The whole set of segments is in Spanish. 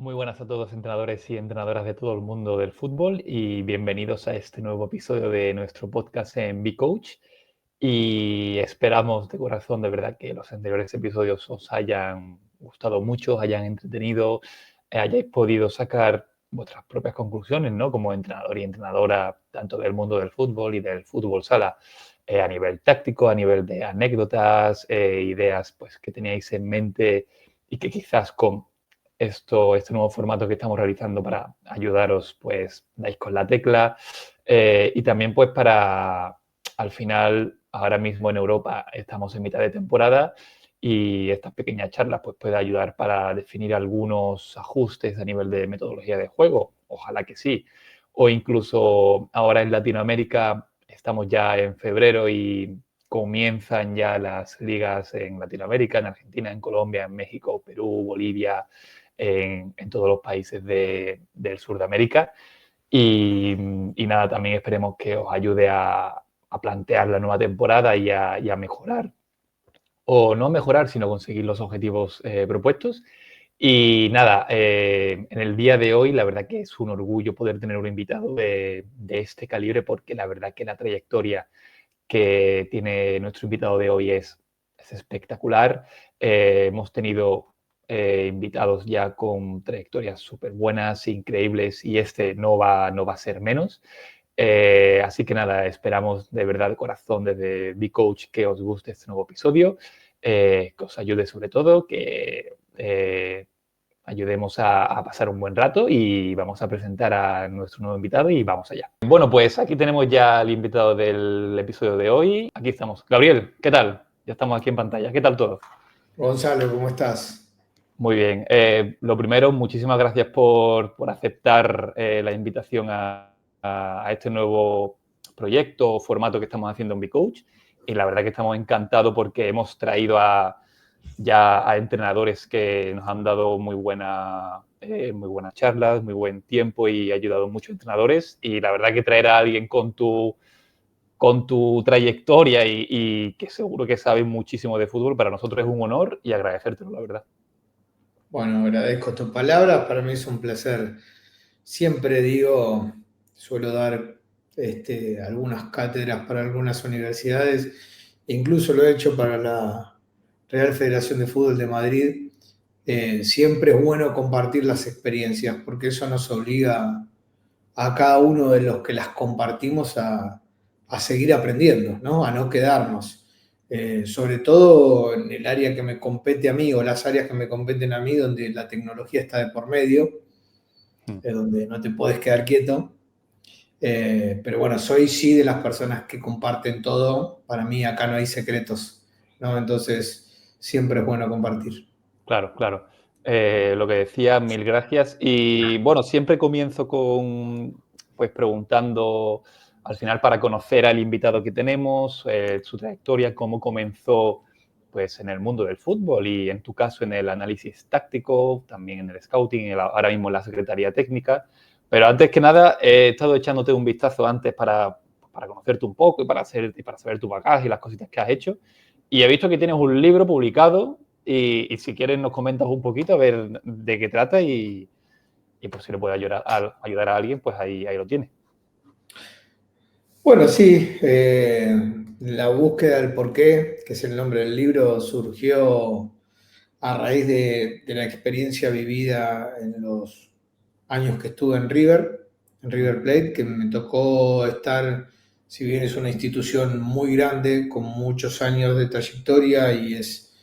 Muy buenas a todos, entrenadores y entrenadoras de todo el mundo del fútbol, y bienvenidos a este nuevo episodio de nuestro podcast en BeCoach. Y esperamos de corazón, de verdad, que los anteriores episodios os hayan gustado mucho, os hayan entretenido, hayáis podido sacar vuestras propias conclusiones, ¿no? Como entrenador y entrenadora, tanto del mundo del fútbol y del fútbol sala, a nivel táctico, a nivel de anécdotas, ideas pues, que teníais en mente y que quizás con este nuevo formato que estamos realizando para ayudaros, pues dais con la tecla, y también pues para, al final, ahora mismo en Europa estamos en mitad de temporada y estas pequeñas charlas pues puede ayudar para definir algunos ajustes a nivel de metodología de juego, ojalá que sí, o incluso ahora en Latinoamérica estamos ya en febrero y comienzan ya las ligas en Latinoamérica, en Argentina, en Colombia, en México, Perú, Bolivia, en todos los países del sur de América. Y nada, también esperemos que os ayude a plantear la nueva temporada y a mejorar, o no mejorar, sino conseguir los objetivos propuestos. Y nada, en el día de hoy, la verdad que es un orgullo poder tener un invitado de este calibre, porque la verdad que la trayectoria que tiene nuestro invitado de hoy es espectacular. Hemos tenido invitados ya con trayectorias súper buenas, increíbles, y este no va a ser menos. Así que nada, esperamos de verdad de corazón desde BeCoach que os guste este nuevo episodio, que os ayude sobre todo, que ayudemos a pasar un buen rato, y vamos a presentar a nuestro nuevo invitado y vamos allá. Bueno, pues aquí tenemos ya al invitado del episodio de hoy. Aquí estamos. Gabriel, ¿qué tal? Ya estamos aquí en pantalla. ¿Qué tal todo? Gonzalo, ¿cómo estás? Muy bien. Lo primero, muchísimas gracias por aceptar la invitación a este nuevo proyecto o formato que estamos haciendo en BeCoach. Y la verdad que estamos encantados porque hemos traído ya a entrenadores que nos han dado muy buenas charlas, muy buen tiempo, y ha ayudado mucho a entrenadores. Y la verdad que traer a alguien con tu trayectoria y que seguro que sabe muchísimo de fútbol, para nosotros es un honor, y agradecértelo, la verdad. Bueno, agradezco tus palabras, para mí es un placer. Siempre digo, suelo dar algunas cátedras para algunas universidades, incluso lo he hecho para la Real Federación de Fútbol de Madrid. Siempre es bueno compartir las experiencias, porque eso nos obliga a cada uno de los que las compartimos a seguir aprendiendo, ¿no? A no quedarnos. Sobre todo en el área que me compete a mí o las áreas que me competen a mí, donde la tecnología está de por medio, donde no te podés quedar quieto. Pero bueno, soy sí de las personas que comparten todo. Para mí acá no hay secretos, ¿no? Entonces siempre es bueno compartir. Claro, claro. Lo que decía, mil gracias. Y bueno, siempre comienzo pues preguntando, al final, para conocer al invitado que tenemos, su trayectoria, cómo comenzó pues en el mundo del fútbol, y en tu caso en el análisis táctico, también en el scouting, ahora mismo en la secretaría técnica. Pero antes que nada, he estado echándote un vistazo antes para conocerte un poco y para saber tu bagaje y las cositas que has hecho. Y he visto que tienes un libro publicado, y si quieres nos comentas un poquito a ver de qué trata, y pues si le puede ayudar a alguien, pues ahí lo tiene. Bueno, sí, la búsqueda del porqué, que es el nombre del libro, surgió a raíz de la experiencia vivida en los años que estuve en River Plate, que me tocó estar, si bien es una institución muy grande, con muchos años de trayectoria y es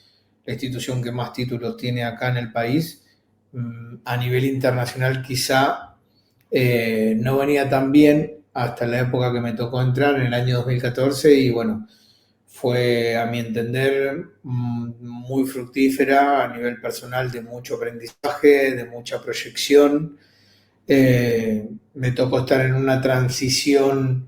la institución que más títulos tiene acá en el país, a nivel internacional quizá no venía tan bien hasta la época que me tocó entrar en el año 2014 y bueno, fue a mi entender muy fructífera a nivel personal, de mucho aprendizaje, de mucha proyección. Me tocó estar en una transición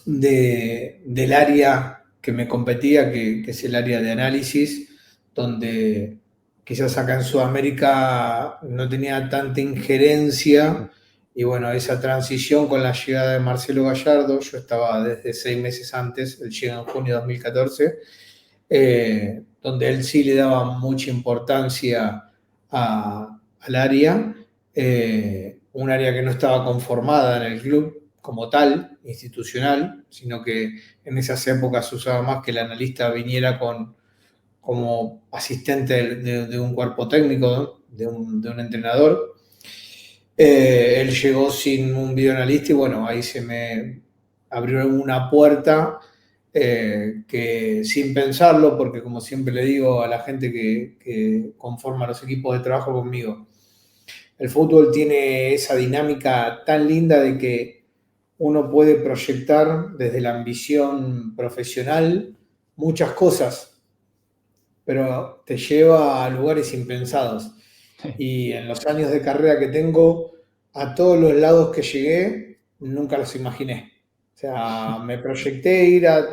del área que me competía, que es el área de análisis, donde quizás acá en Sudamérica no tenía tanta injerencia. Y bueno, esa transición con la llegada de Marcelo Gallardo, yo estaba desde 6 meses antes, él llega en junio de 2014, donde él sí le daba mucha importancia al área, un área que no estaba conformada en el club como tal, institucional, sino que en esas épocas se usaba más que el analista viniera como asistente de un cuerpo técnico, ¿no? De un entrenador. Él llegó sin un videoanalista y bueno, ahí se me abrió una puerta que sin pensarlo, porque como siempre le digo a la gente que conforma los equipos de trabajo conmigo, el fútbol tiene esa dinámica tan linda de que uno puede proyectar desde la ambición profesional muchas cosas, pero te lleva a lugares impensados. Sí, Y en los años de carrera que tengo, a todos los lados que llegué, nunca los imaginé. O sea, me proyecté ir a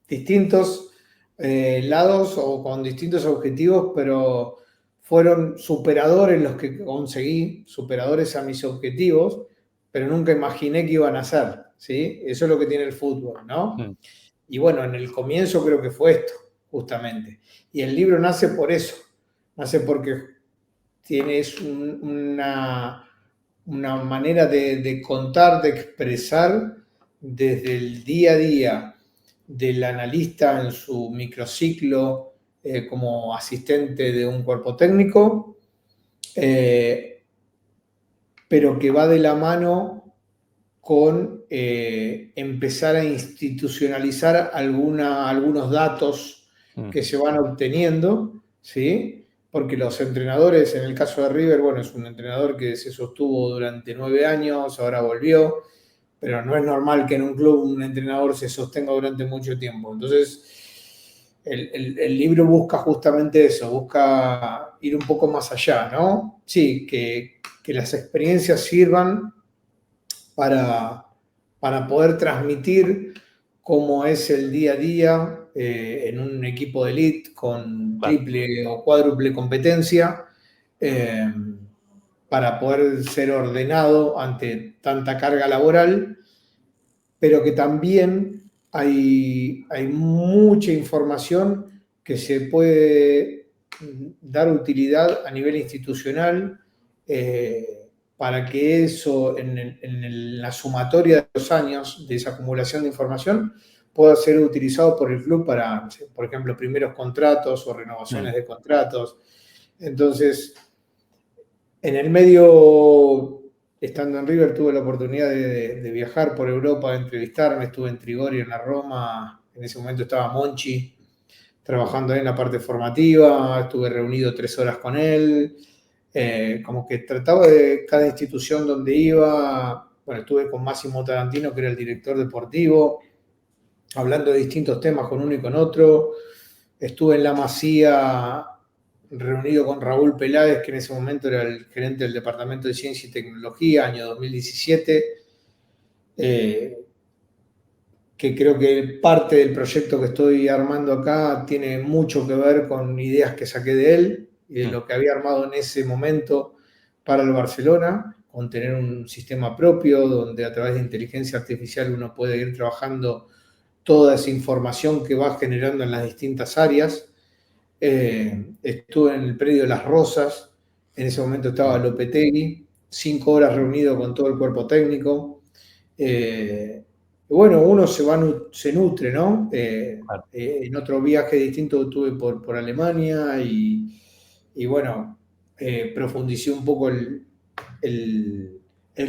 distintos lados o con distintos objetivos, pero fueron superadores los que conseguí, superadores a mis objetivos, pero nunca imaginé que iban a ser, ¿sí? Eso es lo que tiene el fútbol, ¿no? mm, Y bueno, en el comienzo creo que fue esto, justamente. Y el libro nace por eso, nace porque tienes una manera de contar, de expresar desde el día a día del analista en su microciclo como asistente de un cuerpo técnico, eh, pero que va de la mano con empezar a institucionalizar algunos datos mm, que se van obteniendo, ¿sí? Porque los entrenadores, en el caso de River, bueno, es un entrenador que se sostuvo durante 9 años, ahora volvió, pero no es normal que en un club un entrenador se sostenga durante mucho tiempo. Entonces, el libro busca justamente eso, busca ir un poco más allá, ¿no? Sí, que las experiencias sirvan para, para poder transmitir cómo es el día a día en un equipo de elite con claro. triple o cuádruple competencia, eh, para poder ser ordenado ante tanta carga laboral, pero que también hay mucha información que se puede dar utilidad a nivel institucional para que eso, la sumatoria de los años de esa acumulación de información, pueda ser utilizado por el club para, no sé, por ejemplo, primeros contratos o Mm, renovaciones de contratos. Entonces, en el medio, estando en River, tuve la oportunidad de viajar por Europa, de entrevistarme, estuve en Trigoria, en la Roma, en ese momento estaba Monchi trabajando ahí en la parte formativa, estuve reunido 3 horas con él, como que trataba de cada institución donde iba, bueno, estuve con Máximo Tarantino, que era el director deportivo, hablando de distintos temas con uno y con otro, estuve en la Masía reunido con Raúl Peláez, que en ese momento era el gerente del Departamento de Ciencia y Tecnología, año 2017, eh, que creo que parte del proyecto que estoy armando acá tiene mucho que ver con ideas que saqué de él y de mm, lo que había armado en ese momento para el Barcelona, con tener un sistema propio donde a través de inteligencia artificial uno puede ir trabajando toda esa información que va generando en las distintas áreas. Estuve en el predio de Las Rosas, en ese momento estaba mm, Lopetegui, 5 horas reunido con todo el cuerpo técnico. Bueno, uno se nutre, ¿no? claro. En otro viaje distinto estuve por Alemania y bueno, profundicé un poco el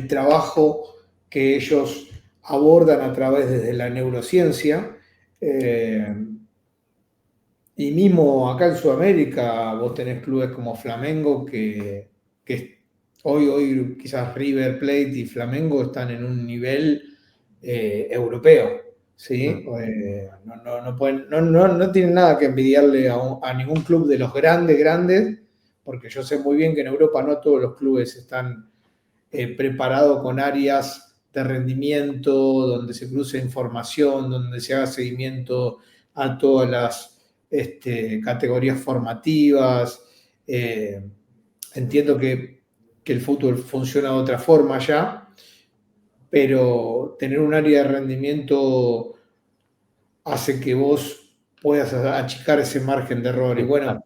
trabajo que ellos abordan a través desde la neurociencia. Eh, y mismo acá en Sudamérica, vos tenés clubes como Flamengo que hoy quizás River Plate y Flamengo están en un nivel europeo, Mm, ¿sí? No tienen nada que envidiarle a ningún club de los grandes, grandes, porque yo sé muy bien que en Europa no todos los clubes están preparados con áreas de rendimiento, donde se cruce información, donde se haga seguimiento a todas las categorías formativas. Eh, entiendo que el fútbol funciona de otra forma ya, pero tener un área de rendimiento hace que vos puedas achicar ese margen de error. Y sí, claro. bueno,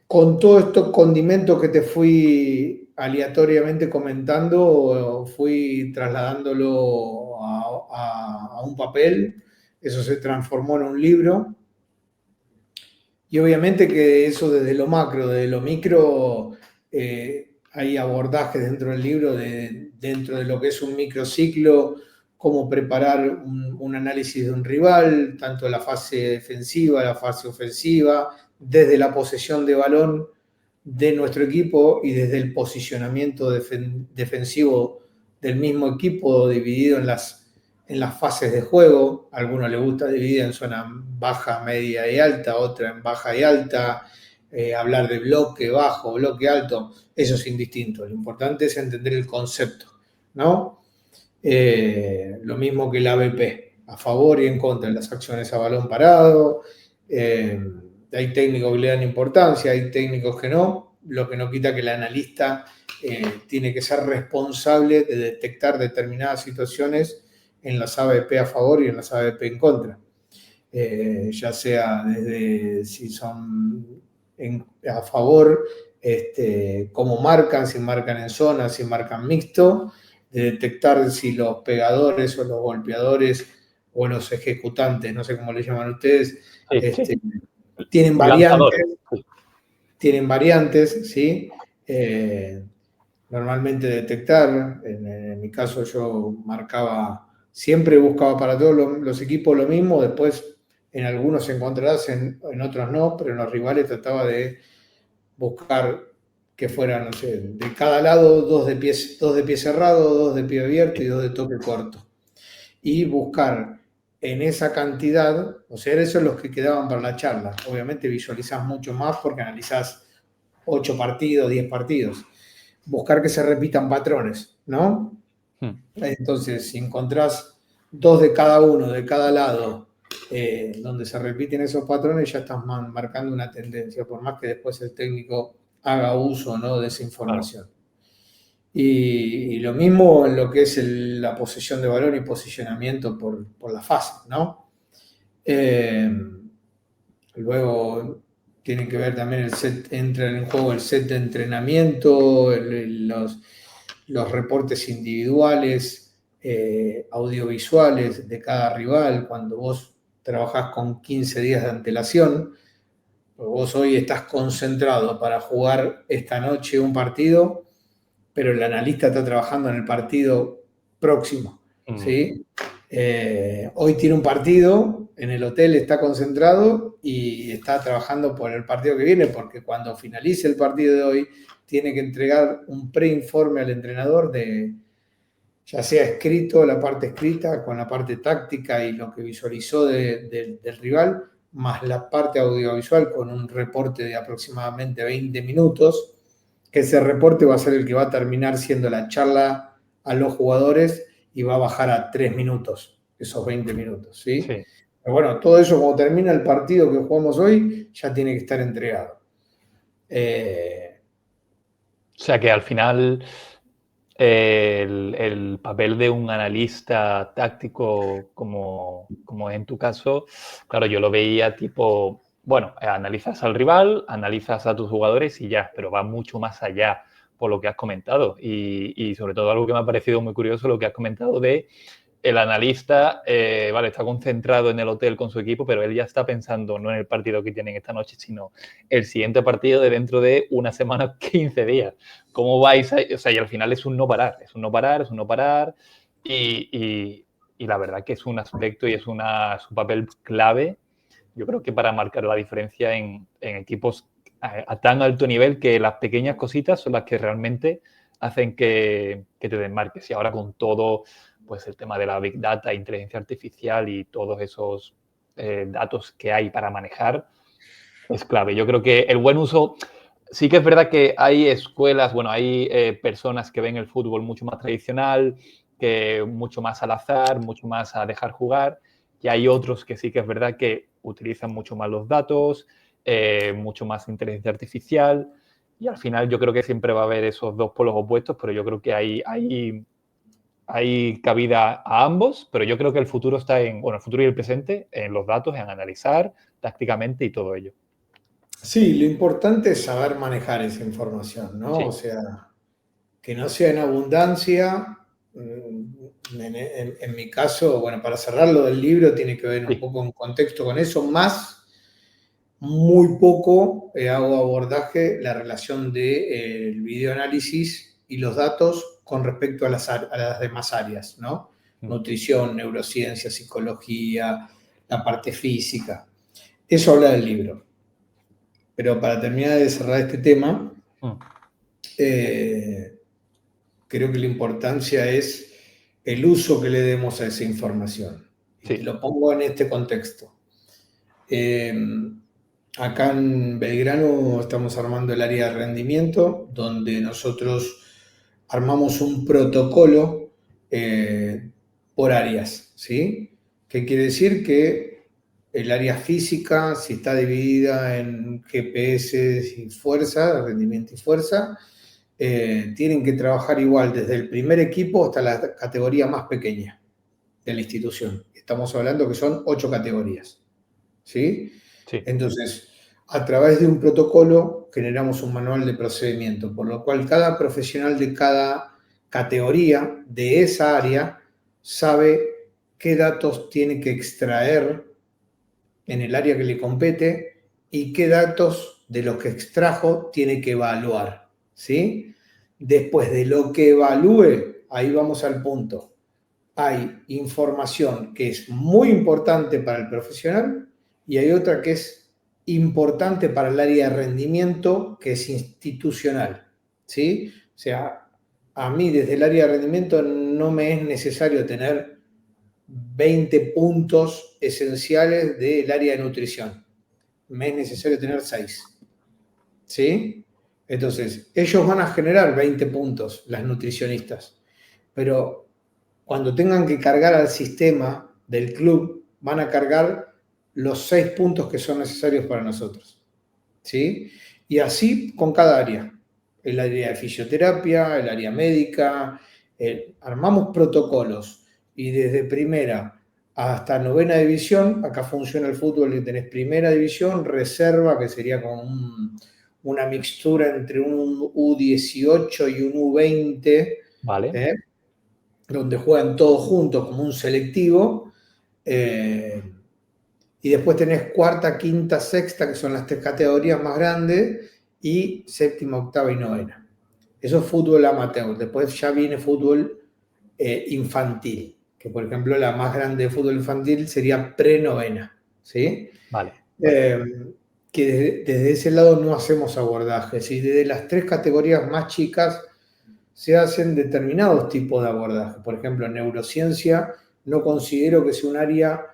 con todos estos condimentos que te fui aleatoriamente comentando, fui trasladándolo a un papel, eso se transformó en un libro. Y obviamente que eso desde lo macro, desde lo micro, hay abordajes dentro del libro, dentro de lo que es un microciclo, cómo preparar un análisis de un rival, tanto la fase defensiva, la fase ofensiva, desde la posesión de balón de nuestro equipo y desde el posicionamiento defensivo del mismo equipo, dividido en las fases de juego. A algunos les gusta dividir en zona baja, media y alta, otra en baja y alta, hablar de bloque bajo, bloque alto, eso es indistinto. Lo importante es entender el concepto, ¿no? Lo mismo que el ABP, a favor y en contra de las acciones a balón parado. Hay técnicos que le dan importancia, hay técnicos que no, lo que no quita que el analista tiene que ser responsable de detectar determinadas situaciones en las ABP a favor y en las ABP en contra. Ya sea desde si son a favor, cómo marcan, si marcan en zona, si marcan mixto, de detectar si los pegadores o los golpeadores o los ejecutantes, no sé cómo le llaman ustedes, Sí, sí. tienen Lanzadores. variantes, Sí. tienen variantes, ¿sí? Normalmente detectar, en mi caso yo marcaba, siempre buscaba para todos los equipos lo mismo, después en algunos encontrarás, en otros no, pero en los rivales trataba de buscar que fueran, no sé, de cada lado dos de pie cerrado, dos de pie abierto y dos de toque corto. Y buscar en esa cantidad, o sea, esos son los que quedaban para la charla. Obviamente visualizás mucho más porque analizás 8 partidos, 10 partidos. Buscar que se repitan patrones, ¿no? Hmm. Entonces, si encontrás dos de cada uno, de cada lado, donde se repiten esos patrones, ya estás marcando una tendencia, por más que después el técnico haga uso, ¿no?, de esa Claro. información. Y lo mismo en lo que es la posesión de balón y posicionamiento por la fase, ¿no? Eh, Luego tiene que ver también entra en juego el set de entrenamiento, los reportes individuales, audiovisuales de cada rival. Cuando vos trabajás con 15 días de antelación, pues vos hoy estás concentrado para jugar esta noche un partido, pero el analista está trabajando en el partido próximo, Mm. ¿sí? Hoy tiene un partido, en el hotel está concentrado y está trabajando por el partido que viene, porque cuando finalice el partido de hoy, tiene que entregar un preinforme al entrenador de, ya sea escrito, la parte escrita, con la parte táctica y lo que visualizó del rival, más la parte audiovisual con un reporte de aproximadamente 20 minutos, que ese reporte va a ser el que va a terminar siendo la charla a los jugadores y va a bajar a 3 minutos, esos 20 minutos, ¿sí? Sí. Pero bueno, todo eso cuando termina el partido que jugamos hoy, ya tiene que estar entregado. O sea que al final el papel de un analista táctico, como en tu caso, claro, yo lo veía tipo, bueno, analizas al rival, analizas a tus jugadores y ya, pero va mucho más allá por lo que has comentado. Y sobre todo algo que me ha parecido muy curioso, lo que has comentado de el analista, vale, está concentrado en el hotel con su equipo, pero él ya está pensando no en el partido que tienen esta noche, sino el siguiente partido de dentro de una semana, 15 días. ¿Cómo vais a...? O sea, y al final es un no parar, es un no parar, es un no parar, y la verdad que es un aspecto y es un papel clave, yo creo que para marcar la diferencia en equipos a tan alto nivel que las pequeñas cositas son las que realmente hacen que te desmarques. Y ahora con todo pues el tema de la Big Data, inteligencia artificial y todos esos datos que hay para manejar, es clave. Yo creo que el buen uso, sí que es verdad que hay escuelas, bueno, hay personas que ven el fútbol mucho más tradicional, que mucho más al azar, mucho más a dejar jugar, y hay otros que sí que es verdad que utilizan mucho más los datos, mucho más inteligencia artificial, y al final yo creo que siempre va a haber esos dos polos opuestos, pero yo creo que hay cabida a ambos, pero yo creo que el futuro está en, bueno, el futuro y el presente, en los datos, en analizar tácticamente y todo ello. Sí, lo importante es saber manejar esa información, ¿no? O Sí, sea, que no sea en abundancia. En mi caso, bueno, para cerrar lo del libro tiene que ver un sí. poco en contexto con eso, más muy poco hago abordaje la relación del videoanálisis y los datos con respecto a a las demás áreas, ¿no? Mm, Nutrición, neurociencia, psicología, la parte física. Eso habla del libro. Pero para terminar de cerrar este tema, mm, eh, creo que la importancia es el uso que le demos a esa información. Y te sí, lo pongo en este contexto. Eh, Acá en Belgrano estamos armando el área de rendimiento, donde nosotros armamos un protocolo por áreas, ¿sí? ¿Qué quiere decir? Que el área física, si está dividida en GPS y fuerza, rendimiento y fuerza, tienen que trabajar igual desde el primer equipo hasta la categoría más pequeña de la institución. Estamos hablando que son 8 categorías, ¿sí? sí. Entonces, a través de un protocolo generamos un manual de procedimiento, por lo cual cada profesional de cada categoría de esa área sabe qué datos tiene que extraer en el área que le compete y qué datos de los que extrajo tiene que evaluar, ¿sí? Después de lo que evalúe, ahí vamos al punto. Hay información que es muy importante para el profesional y hay otra que es importante para el área de rendimiento, que es institucional, ¿sí? O sea, a mí desde el área de rendimiento no me es necesario tener 20 puntos esenciales del área de nutrición. Me es necesario tener 6, ¿sí? Entonces, ellos van a generar 20 puntos, las nutricionistas, pero cuando tengan que cargar al sistema del club, van a cargar los 6 puntos que son necesarios para nosotros, ¿sí? Y así con cada área. El área de fisioterapia, el área médica, armamos protocolos y desde primera hasta novena división, acá funciona el fútbol y tenés primera división, reserva, que sería como una mixtura entre un U18 y un U20, Vale. ¿eh? Donde juegan todos juntos como un selectivo. eh, y después tenés cuarta, quinta, sexta, que son las 3 categorías más grandes, y séptima, octava y novena. Eso es fútbol amateur. Después ya viene fútbol infantil, que por ejemplo la más grande de fútbol infantil sería pre-novena, ¿sí? Vale, vale. Eh, que desde ese lado no hacemos abordajes. Y desde las 3 categorías más chicas se hacen determinados tipos de abordaje. Por ejemplo, en neurociencia no considero que sea un área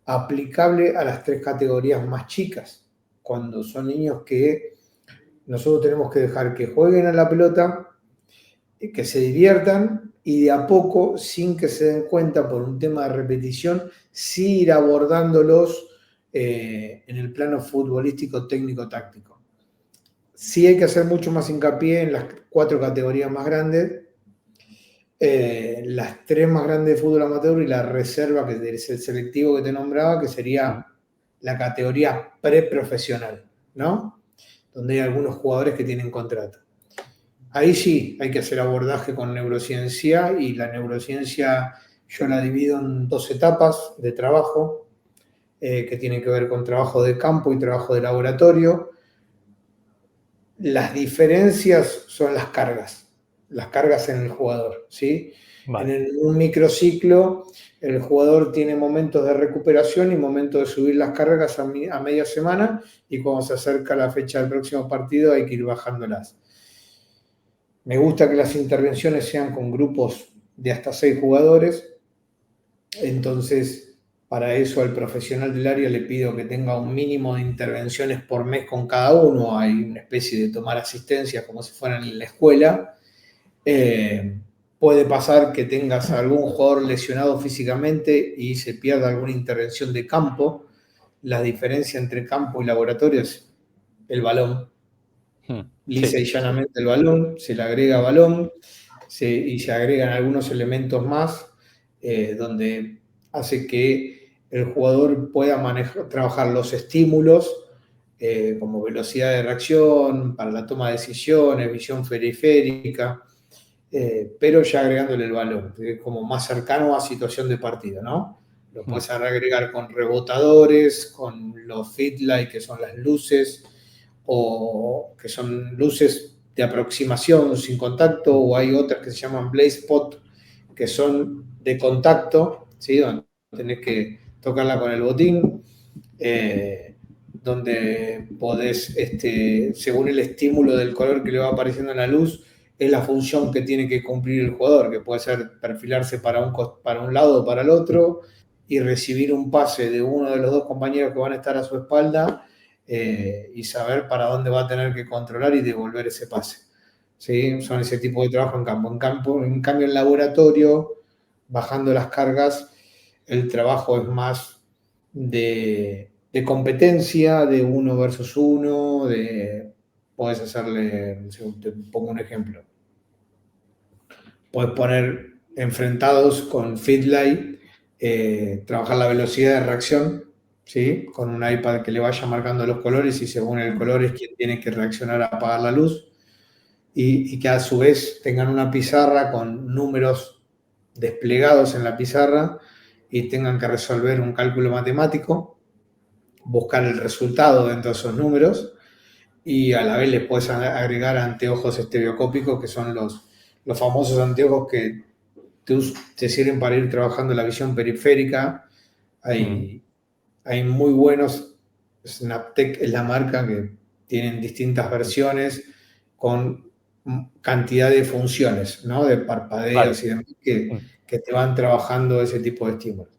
aplicable a las 3 categorías más chicas, cuando son niños que nosotros tenemos que dejar que jueguen a la pelota, que se diviertan y de a poco, sin que se den cuenta por un tema de repetición, sí ir abordándolos en el plano futbolístico, técnico, táctico. Sí hay que hacer mucho más hincapié en las 4 categorías más grandes, las 3 más grandes de fútbol amateur y la reserva, que es el selectivo que te nombraba, que Mm, sería la categoría preprofesional, ¿no? Donde hay algunos jugadores que tienen contrato. Ahí sí hay que hacer abordaje con neurociencia y la neurociencia yo la divido en 2 etapas de trabajo que tienen que ver con trabajo de campo y trabajo de laboratorio. Las diferencias son las cargas en el jugador, ¿sí? vale. Un microciclo, el jugador tiene momentos de recuperación y momentos de subir las cargas a media semana y cuando se acerca la fecha del próximo partido hay que ir bajándolas. Me gusta que las intervenciones sean con grupos de hasta 6 jugadores, entonces para eso al profesional del área le pido que tenga un mínimo de intervenciones por mes con cada uno. Hay una especie de tomar asistencia como si fueran en la escuela. Eh, Puede pasar que tengas algún jugador lesionado físicamente y se pierda alguna intervención de campo. La diferencia entre campo y laboratorio es el balón. Mm, Lisa sí, y sí. llanamente el balón, se le agrega Mm, balón y se agregan algunos elementos más donde hace que el jugador pueda trabajar los estímulos como velocidad de reacción, para la toma de decisiones, visión periférica, pero ya agregándole el balón, como más cercano a situación de partido, ¿no? Lo puedes agregar con rebotadores, con los feedlight, que son las luces, o que son luces de aproximación sin contacto, o hay otras que se llaman blaze spot, que son de contacto, ¿sí? Donde tenés que tocarla con el botín, donde podés, según el estímulo del color que le va apareciendo en la luz, es la función que tiene que cumplir el jugador, que puede ser perfilarse para un lado o para el otro y recibir un pase de uno de los dos compañeros que van a estar a su espalda, y saber para dónde va a tener que controlar y devolver ese pase. ¿Sí? Son ese tipo de trabajo en campo. En cambio, en laboratorio, bajando las cargas, el trabajo es más de competencia, de uno versus uno, podés hacerle, te pongo un ejemplo, podés poner enfrentados con Feedlight, trabajar la velocidad de reacción, ¿sí? Con un iPad que le vaya marcando los colores y según el color es quien tiene que reaccionar a apagar la luz, y que a su vez tengan una pizarra con números desplegados en la pizarra y tengan que resolver un cálculo matemático, buscar el resultado dentro de esos números, y a la vez les puedes agregar anteojos estereoscópicos, que son los famosos anteojos que te sirven para ir trabajando la visión periférica. Hay muy buenos, Snaptec es la marca, que tienen distintas versiones con cantidad de funciones, ¿no? De parpadeos y demás que te van trabajando ese tipo de estímulos.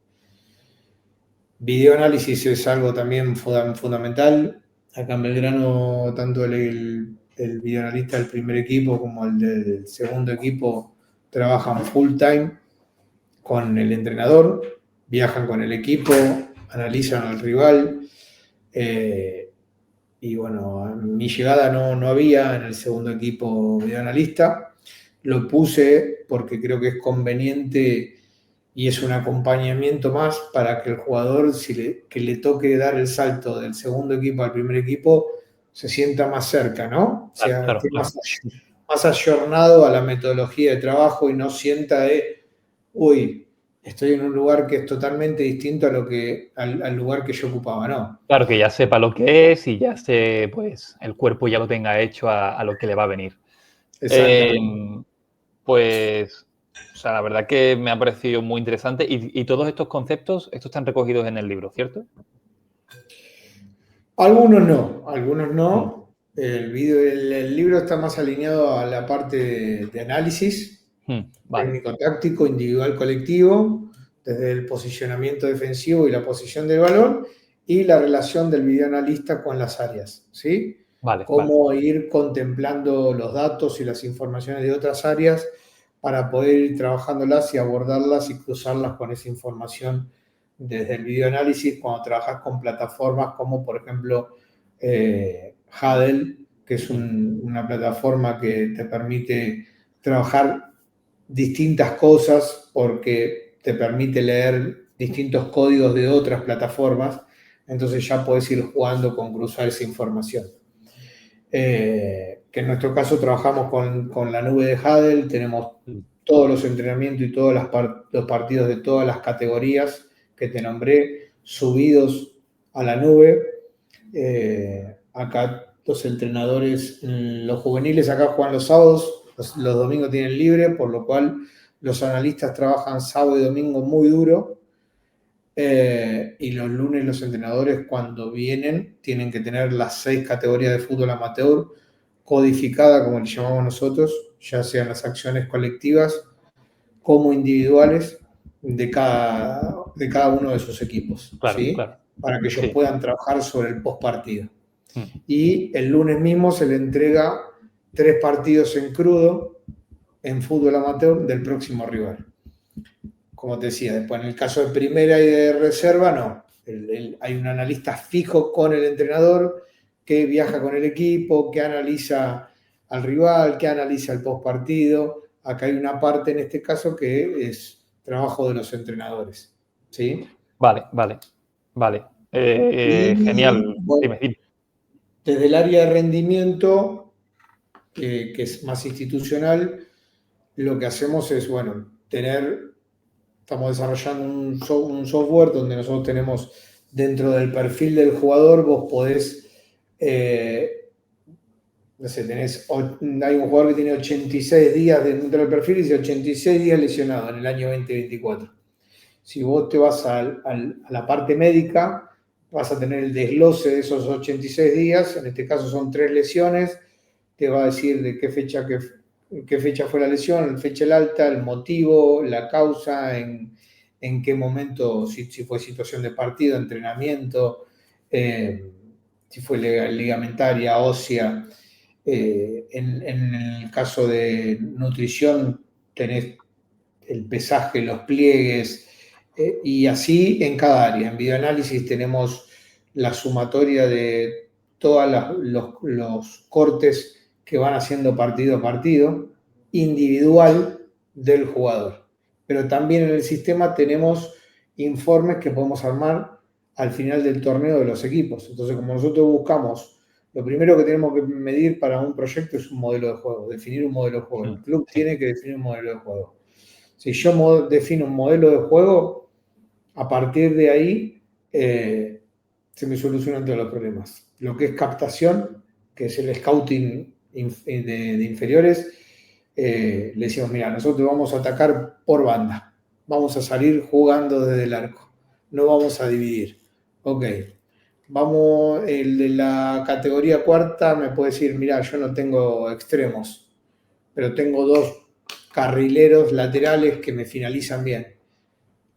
Videoanálisis es algo también fundamental. Acá en Belgrano, tanto el videoanalista del primer equipo como el del segundo equipo trabajan full time con el entrenador, viajan con el equipo, analizan al rival. Y bueno, en mi llegada no había en el segundo equipo videoanalista. Lo puse porque creo que es conveniente y es un acompañamiento más para que el jugador, que le toque dar el salto del segundo equipo al primer equipo, se sienta más cerca, ¿no? O sea, Claro, esté claro. más ayornado a la metodología de trabajo y no sienta uy, estoy en un lugar que es totalmente distinto al lugar que yo ocupaba, ¿no? Claro, que ya sepa lo que es y ya se, pues, el cuerpo ya lo tenga hecho a lo que le va a venir. Exactamente. Pues, o sea, la verdad que me ha parecido muy interesante y todos estos conceptos, estos están recogidos en el libro, ¿cierto? Algunos no. El libro está más alineado a la parte de análisis Vale, técnico-táctico, individual, colectivo, desde el posicionamiento defensivo y la posición del balón, y la relación del videoanalista con las áreas, ¿sí? vale. Cómo ir contemplando los datos y las informaciones de otras áreas para poder ir trabajándolas y abordarlas y cruzarlas con esa información desde el videoanálisis cuando trabajas con plataformas como, por ejemplo, Hudl, que es una plataforma que te permite trabajar distintas cosas porque te permite leer distintos códigos de otras plataformas, entonces ya puedes ir jugando con cruzar esa información. Que en nuestro caso trabajamos con la nube de Hudl, tenemos todos los entrenamientos y todos los partidos de todas las categorías que te nombré subidos a la nube. Acá los entrenadores, los juveniles acá juegan los sábados, los domingos tienen libre, por lo cual los analistas trabajan sábado y domingo muy duro, y los lunes los entrenadores cuando vienen tienen que tener las 6 categorías de fútbol amateur codificada, como le llamamos nosotros, ya sean las acciones colectivas como individuales de cada uno de sus equipos, Claro, ¿sí? claro. Para que ellos Sí. puedan trabajar sobre el post partido. Y el lunes mismo se le entrega 3 partidos en crudo en fútbol amateur del próximo rival. Como te decía, después en el caso de primera y de reserva, no. Hay un analista fijo con el entrenador que viaja con el equipo, que analiza al rival, que analiza el post partido. Acá hay una parte en este caso que es trabajo de los entrenadores. ¿Sí? Vale. Y Genial. bueno, Dime. Desde el área de rendimiento, que es más institucional, lo que hacemos es, bueno, estamos desarrollando un software donde nosotros tenemos dentro del perfil del jugador, vos podés, no sé, hay un jugador que tiene 86 días dentro del perfil y dice 86 días lesionado en el año 2024. Si vos te vas a la parte médica, vas a tener el desglose de esos 86 días, en este caso son 3 lesiones, te va a decir de qué fecha fue la lesión, la fecha el alta, el motivo, la causa, en qué momento, si fue situación de partido, entrenamiento, si fue ligamentaria, ósea. En el caso de nutrición, tenés el pesaje, los pliegues, y así en cada área. En bioanálisis tenemos la sumatoria de todos los cortes que van haciendo partido a partido, individual del jugador. Pero también en el sistema tenemos informes que podemos armar al final del torneo de los equipos. Entonces, como nosotros buscamos, lo primero que tenemos que medir para un proyecto es un modelo de juego, definir un modelo de juego. El club Sí. tiene que definir un modelo de juego. Si yo defino un modelo de juego, a partir de ahí se me solucionan todos los problemas. Lo que es captación, que es el scouting de inferiores, le decimos, mira, nosotros vamos a atacar por banda, vamos a salir jugando desde el arco, no vamos a dividir. Ok, vamos, el de la categoría cuarta me puede decir, mira, yo no tengo extremos, pero tengo 2 carrileros laterales que me finalizan bien.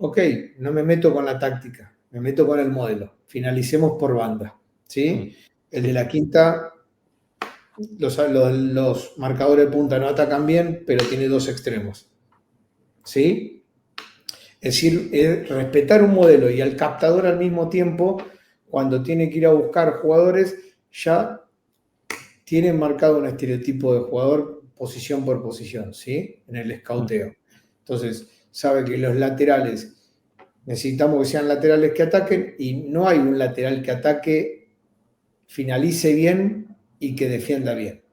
Ok, no me meto con la táctica, me meto con el modelo. Finalicemos por banda. ¿Sí? El de la quinta, los marcadores de punta no atacan bien, pero tiene 2 extremos. ¿Sí? Es decir, respetar un modelo y al captador al mismo tiempo, cuando tiene que ir a buscar jugadores, ya tienen marcado un estereotipo de jugador posición por posición, ¿sí? En el escauteo. Entonces, sabe que los laterales necesitamos que sean laterales que ataquen y no hay un lateral que ataque, finalice bien y que defienda bien.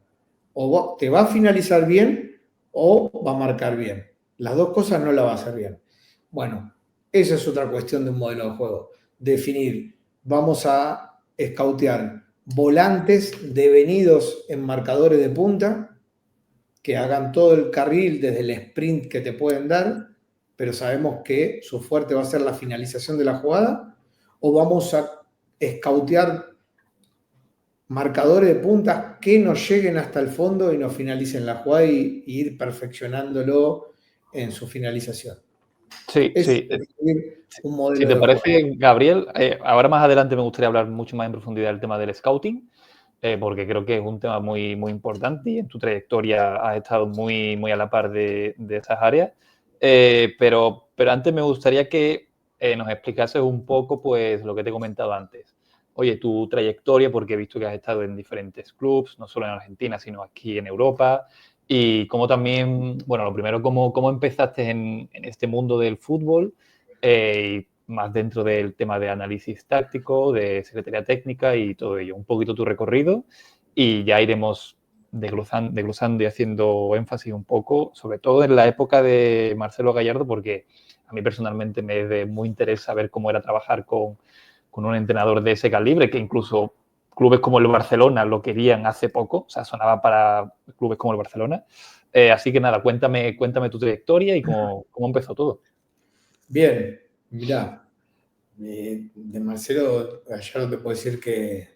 O te va a finalizar bien o va a marcar bien. Las dos cosas no la va a hacer bien. Bueno, esa es otra cuestión de un modelo de juego. Definir, vamos a escautear volantes devenidos en marcadores de punta que hagan todo el carril desde el sprint que te pueden dar, pero sabemos que su fuerte va a ser la finalización de la jugada, o vamos a escautear marcadores de puntas que nos lleguen hasta el fondo y nos finalicen la jugada y ir perfeccionándolo en su finalización. Sí, Es sí. definir un Si modelo te de juego. parece, Gabriel, ahora más adelante me gustaría hablar mucho más en profundidad del tema del scouting, porque creo que es un tema muy, muy importante y en tu trayectoria has estado muy, muy a la par de esas áreas. Pero antes me gustaría que nos explicases un poco pues, lo que te he comentado antes. Oye, tu trayectoria, porque he visto que has estado en diferentes clubs, no solo en Argentina, sino aquí en Europa. Y cómo también, bueno, lo primero, cómo empezaste en este mundo del fútbol, y más dentro del tema de análisis táctico, de secretaría técnica y todo ello. Un poquito tu recorrido y ya iremos desglosando y haciendo énfasis un poco, sobre todo en la época de Marcelo Gallardo, porque a mí personalmente me es de muy interés saber cómo era trabajar con un entrenador de ese calibre, que incluso clubes como el Barcelona lo querían hace poco, o sea, sonaba para clubes como el Barcelona. Así que nada, cuéntame tu trayectoria y cómo empezó todo. Bien, mirá, de Marcelo Gallardo te puedo decir que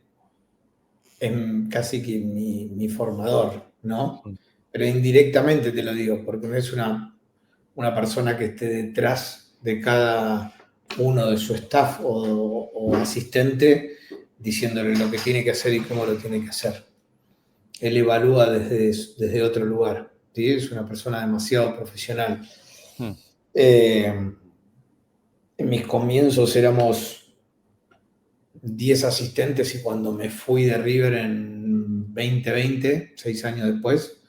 es casi que mi formador, ¿no? Pero indirectamente te lo digo, porque no es una persona que esté detrás de cada uno de su staff o asistente diciéndole lo que tiene que hacer y cómo lo tiene que hacer. Él evalúa desde otro lugar, ¿sí? Es una persona demasiado profesional. En mis comienzos éramos 10 asistentes y cuando me fui de River en 2020, 6 años después,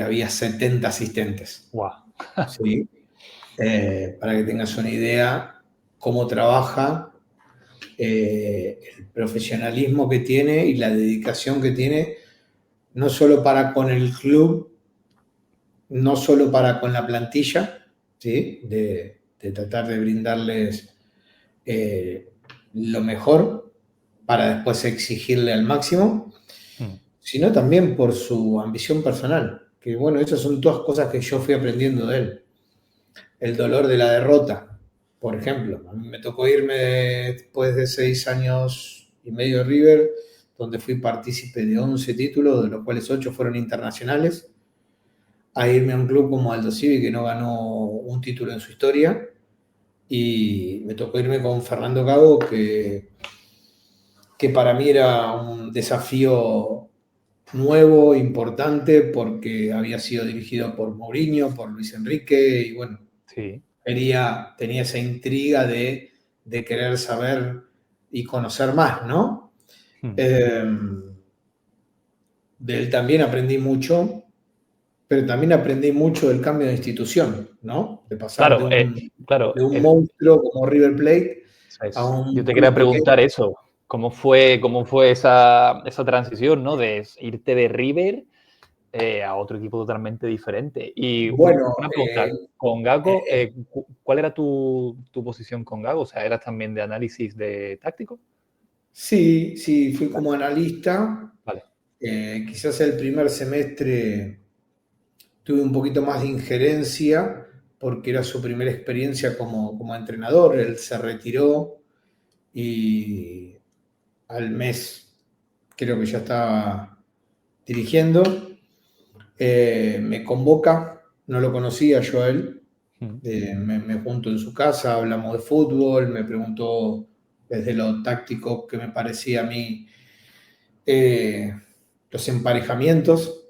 había 70 asistentes. Wow. ¿Sí? Para que tengas una idea cómo trabaja el profesionalismo que tiene y la dedicación que tiene, no solo para con el club, no solo para con la plantilla, ¿sí? De tratar de brindarles lo mejor para después exigirle al máximo, Mm. sino también por su ambición personal. Que bueno, esas son todas cosas que yo fui aprendiendo de él. El dolor de la derrota, por ejemplo. A mí me tocó irme después de 6 años y medio de River, donde fui partícipe de 11 títulos, de los cuales 8 fueron internacionales, a irme a un club como Aldo Civi, que no ganó un título en su historia, y me tocó irme con Fernando Gago, que para mí era un desafío nuevo, importante, porque había sido dirigido por Mourinho, por Luis Enrique, y bueno, Sí. tenía esa intriga de querer saber y conocer más, ¿no? Mm. Eh, de él también aprendí mucho, pero también aprendí mucho del cambio de institución, ¿no? De pasar Claro, claro, de un monstruo como River Plate a yo un te quería club preguntar pequeño. eso. ¿Cómo fue esa transición, ¿no? De irte de River a otro equipo totalmente diferente. Y Bueno, una pregunta, con eh, Gago, ¿cuál era tu posición con Gago? O sea, ¿eras también de análisis de táctico? sí, sí, fui Vale, como analista. vale. Quizás el primer semestre tuve un poquito más de injerencia porque era su primera experiencia como entrenador. Él se retiró y al mes creo que ya estaba dirigiendo. Me convoca, no lo conocía yo a él. Mm. Me junto en su casa, hablamos de fútbol, me preguntó desde lo táctico que me parecía a mí eh, los emparejamientos,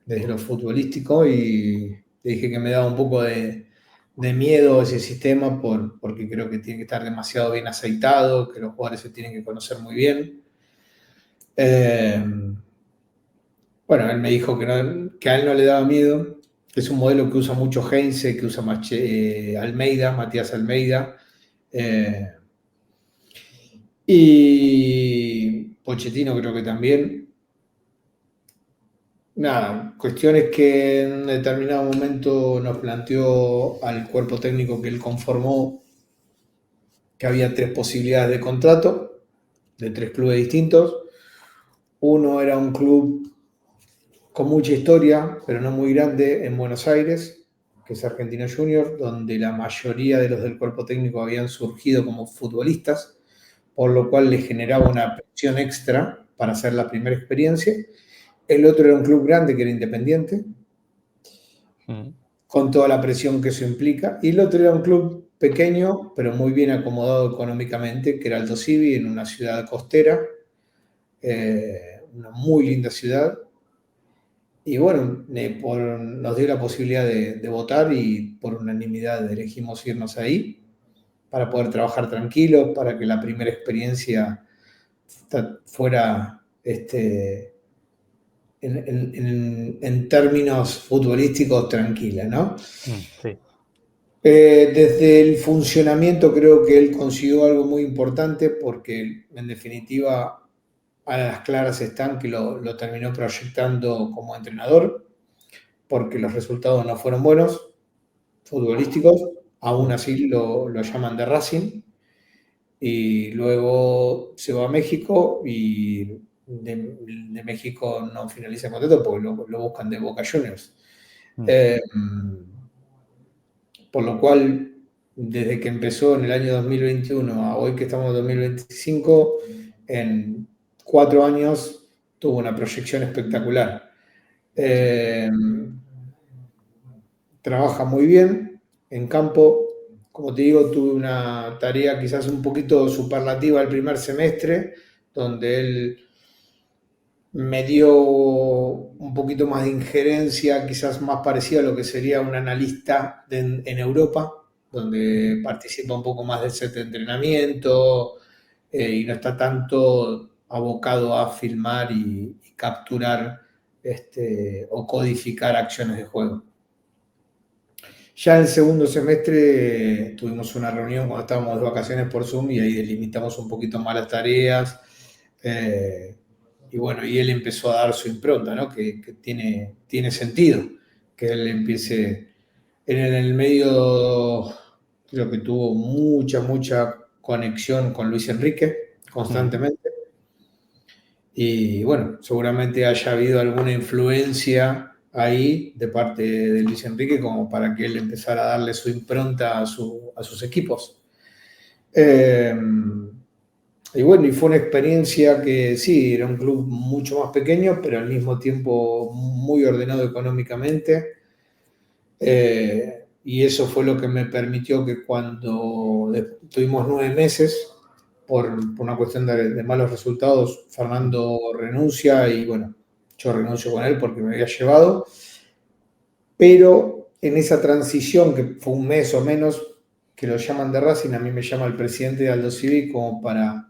desde lo futbolístico, y le dije que me daba un poco de miedo ese sistema porque creo que tiene que estar demasiado bien aceitado, que los jugadores se tienen que conocer muy bien. Eh, bueno, él me dijo que a él no le daba miedo, que es un modelo que usa mucho Heinze, que usa Almeida, Matías Almeida, eh, y Pochettino creo que también. Nada, cuestiones que en un determinado momento nos planteó al cuerpo técnico que él conformó que había 3 posibilidades de contrato de 3 clubes distintos. Uno era un club con mucha historia, pero no muy grande, en Buenos Aires, que es Argentino Junior, donde la mayoría de los del cuerpo técnico habían surgido como futbolistas, por lo cual le generaba una presión extra para hacer la primera experiencia. El otro era un club grande que era Independiente, Mm. con toda la presión que eso implica. Y el otro era un club pequeño, pero muy bien acomodado económicamente, que era Alto Civi, en una ciudad costera, una muy linda ciudad. Y bueno, nos dio la posibilidad de votar y por unanimidad elegimos irnos ahí para poder trabajar tranquilos, para que la primera experiencia fuera en términos futbolísticos tranquila, ¿no? Sí. Desde el funcionamiento creo que él consiguió algo muy importante porque en definitiva a las claras están que lo terminó proyectando como entrenador porque los resultados no fueron buenos, futbolísticos, aún Mm. así lo llaman de Racing y luego se va a México y de México no finaliza el contrato porque lo buscan de Boca Juniors. Mm. Eh, Por lo cual, desde que empezó en el año 2021 a hoy que estamos en 2025, en 4 años tuvo una proyección espectacular. Eh, Trabaja muy bien en campo. Como te digo, tuve una tarea quizás un poquito superlativa el primer semestre, donde él me dio un poquito más de injerencia, quizás más parecida a lo que sería un analista en Europa, donde participa un poco más del set de entrenamiento y no está tanto abocado a filmar y capturar o codificar acciones de juego. Ya en el segundo semestre tuvimos una reunión cuando estábamos de vacaciones por Zoom y ahí delimitamos un poquito más las tareas. Y bueno, y él empezó a dar su impronta, ¿no? Que tiene sentido que él empiece en el medio. Creo que tuvo mucha conexión con Luis Enrique constantemente. Y bueno, seguramente haya habido alguna influencia ahí de parte de Luis Enrique como para que él empezara a darle su impronta a sus equipos. Eh, y bueno, y fue una experiencia que sí, era un club mucho más pequeño, pero al mismo tiempo muy ordenado económicamente. Y eso fue lo que me permitió que cuando tuvimos 9 meses, por una cuestión de malos resultados, Fernando renuncia y bueno, yo renuncio con él porque me había llevado. Pero en esa transición, que fue un mes o menos, que lo llaman de Racing, a mí me llama el presidente de Aldo Civi como para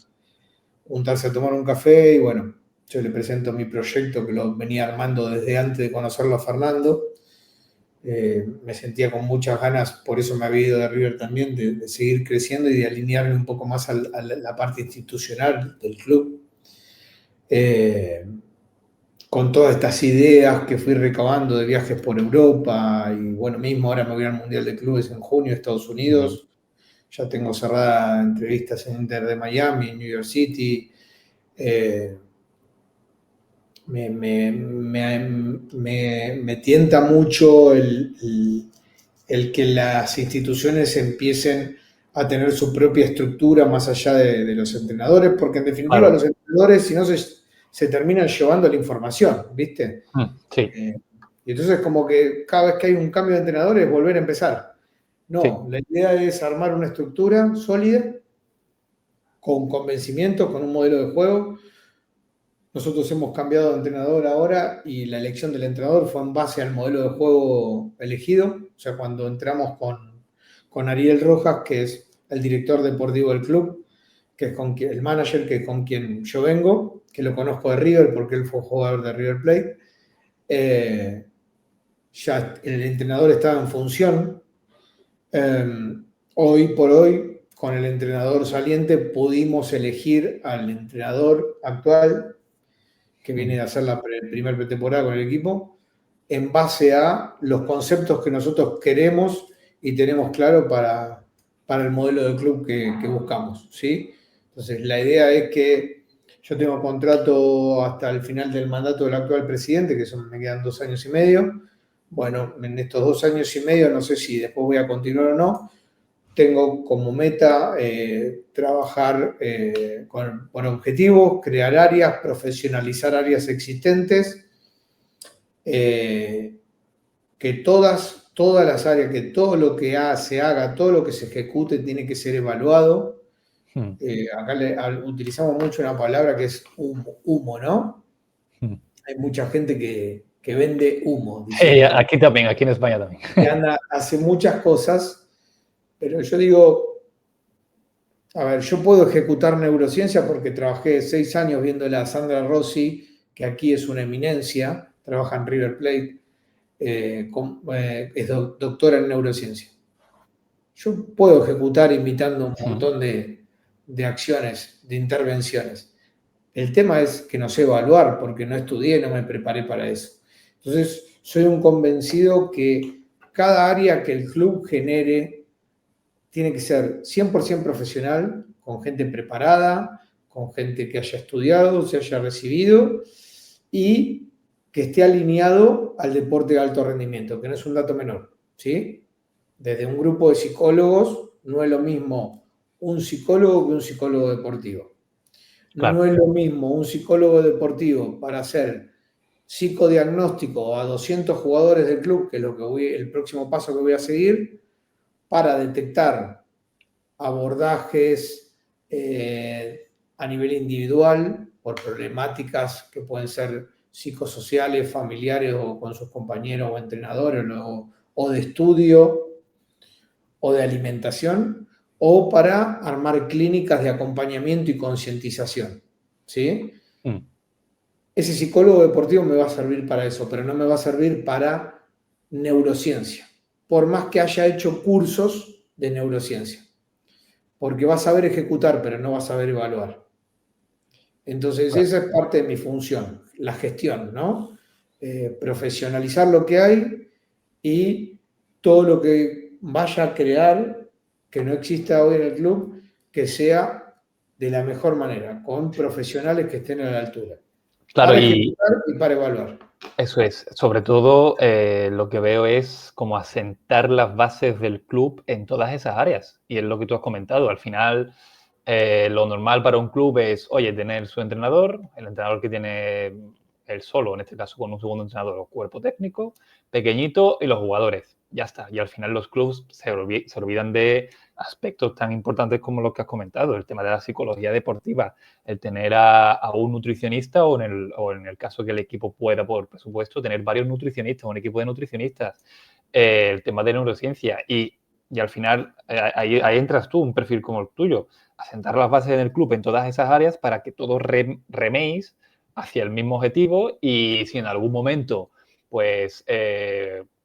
juntarse a tomar un café y bueno, yo le presento mi proyecto que lo venía armando desde antes de conocerlo a Fernando. Me sentía con muchas ganas, por eso me había ido de River también, de seguir creciendo y de alinearme un poco más a la parte institucional del club. Con todas estas ideas que fui recabando de viajes por Europa y bueno, mismo ahora me voy al Mundial de Clubes en junio, Estados Unidos. Ya tengo cerradas entrevistas en Inter de Miami, New York City. Me tienta mucho el que las instituciones empiecen a tener su propia estructura más allá de los entrenadores, porque en definitiva Claro. los entrenadores, si no, se terminan llevando la información, ¿viste? Sí, Y entonces como que cada vez que hay un cambio de entrenador es volver a empezar. sí. No, la idea es armar una estructura sólida, con convencimiento, con un modelo de juego. Nosotros hemos cambiado de entrenador ahora y la elección del entrenador fue en base al modelo de juego elegido. O sea, cuando entramos con Ariel Rojas, que es el director deportivo del club, que es el manager, que es con quien yo vengo, que lo conozco de River porque él fue jugador de River Plate. Ya el entrenador estaba en función. Hoy por hoy, con el entrenador saliente, pudimos elegir al entrenador actual que viene de hacer la primera pretemporada con el equipo, en base a los conceptos que nosotros queremos y tenemos claro para el modelo de club que buscamos, ¿sí? Entonces, la idea es que yo tengo contrato hasta el final del mandato del actual presidente, que me quedan 2 años y medio. Bueno, en estos 2 años y medio no sé si después voy a continuar o no, tengo como meta trabajar con objetivos, crear áreas, profesionalizar áreas existentes, que todas las áreas, que todo lo que se haga, todo lo que se ejecute tiene que ser evaluado. Acá utilizamos mucho una palabra que es humo, ¿no? Hay mucha gente que vende humo, Sí, dice, aquí también, aquí en España también. que hace muchas cosas, pero yo digo, a ver, yo puedo ejecutar neurociencia porque trabajé 6 años viendo a Sandra Rossi, que aquí es una eminencia, trabaja en River Plate, es doctora en neurociencia. Yo puedo ejecutar imitando un montón de acciones, de intervenciones. El tema es que no sé evaluar porque no estudié, no me preparé para eso. Entonces, soy un convencido que cada área que el club genere tiene que ser 100% profesional, con gente preparada, con gente que haya estudiado, se haya recibido y que esté alineado al deporte de alto rendimiento, que no es un dato menor, ¿sí? Desde un grupo de psicólogos no es lo mismo un psicólogo que un psicólogo deportivo. No Claro. es lo mismo un psicólogo deportivo para hacer psicodiagnóstico a 200 jugadores del club, que es el próximo paso que voy a seguir, para detectar abordajes a nivel individual por problemáticas que pueden ser psicosociales, familiares o con sus compañeros o entrenadores o de estudio o de alimentación, o para armar clínicas de acompañamiento y concientización, ¿sí? Ese psicólogo deportivo me va a servir para eso, pero no me va a servir para neurociencia. por más que haya hecho cursos de neurociencia, porque va a saber ejecutar, pero no va a saber evaluar. Entonces, esa es parte de mi función, la gestión, ¿no? Profesionalizar lo que hay y todo lo que vaya a crear, que no exista hoy en el club, que sea de la mejor manera, con profesionales que estén a la altura, Claro, para y ejecutar y para evaluar. eso es. Sobre todo, lo que veo es como asentar las bases del club en todas esas áreas. Y es lo que tú has comentado. Al final, lo normal para un club es, oye, tener su entrenador, el entrenador que tiene él solo, en este caso con un segundo entrenador o cuerpo técnico, pequeñito, y los jugadores. Ya está. Y al final los clubes se olvidan de aspectos tan importantes como los que has comentado, el tema de la psicología deportiva, el tener a un nutricionista o en el caso que el equipo pueda, por presupuesto, tener varios nutricionistas, un equipo de nutricionistas, el tema de neurociencia y al final ahí entras tú, un perfil como el tuyo, asentar las bases en el club en todas esas áreas para que todos reméis hacia el mismo objetivo y si en algún momento pues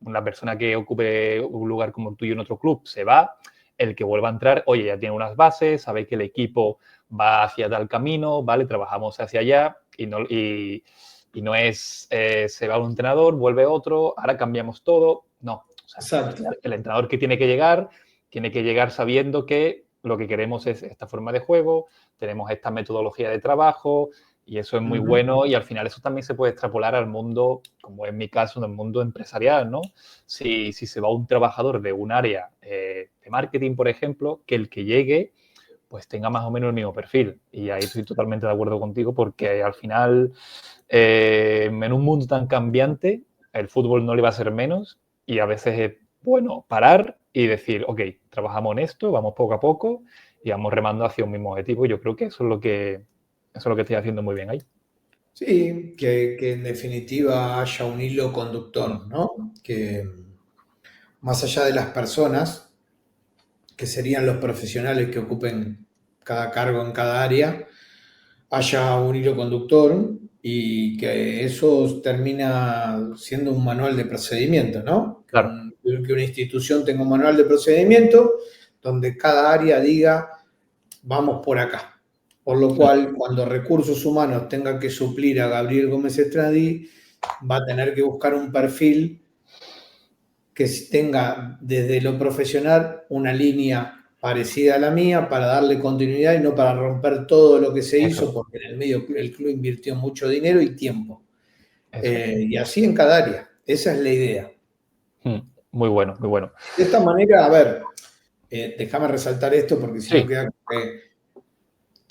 una persona que ocupe un lugar como el tuyo en otro club se va, el que vuelva a entrar, oye, ya tiene unas bases, sabe que el equipo va hacia tal camino, ¿vale? Trabajamos hacia allá y no es se va un entrenador, vuelve otro, ahora cambiamos todo. No, o sea, Exacto. el entrenador que tiene que llegar sabiendo que lo que queremos es esta forma de juego, tenemos esta metodología de trabajo y eso es muy bueno y al final eso también se puede extrapolar al mundo, como en mi caso, en el mundo empresarial, ¿no? Si se va un trabajador de un área de marketing, por ejemplo, que el que llegue pues tenga más o menos el mismo perfil. Y ahí estoy totalmente de acuerdo contigo porque al final, en un mundo tan cambiante, el fútbol no le va a ser menos y a veces es bueno parar y decir, ok, trabajamos en esto, vamos poco a poco y vamos remando hacia un mismo objetivo. Yo creo que eso es lo que estoy haciendo muy bien ahí. Sí, que en definitiva haya un hilo conductor, ¿no? Que más allá de las personas, que serían los profesionales que ocupen cada cargo en cada área, haya un hilo conductor y que eso termina siendo un manual de procedimiento, ¿no? Claro, Que una institución tenga un manual de procedimiento donde cada área diga, vamos por acá. Por lo cual, cuando recursos humanos tenga que suplir a Gabriel Gómez Estradi, va a tener que buscar un perfil que tenga desde lo profesional una línea parecida a la mía para darle continuidad y no para romper todo lo que se eso hizo, es, porque en el medio el club invirtió mucho dinero y tiempo. eso es. Y así en cada área. Esa es la idea. Muy bueno, muy bueno. De esta manera, a ver, déjame resaltar esto porque si no Sí, queda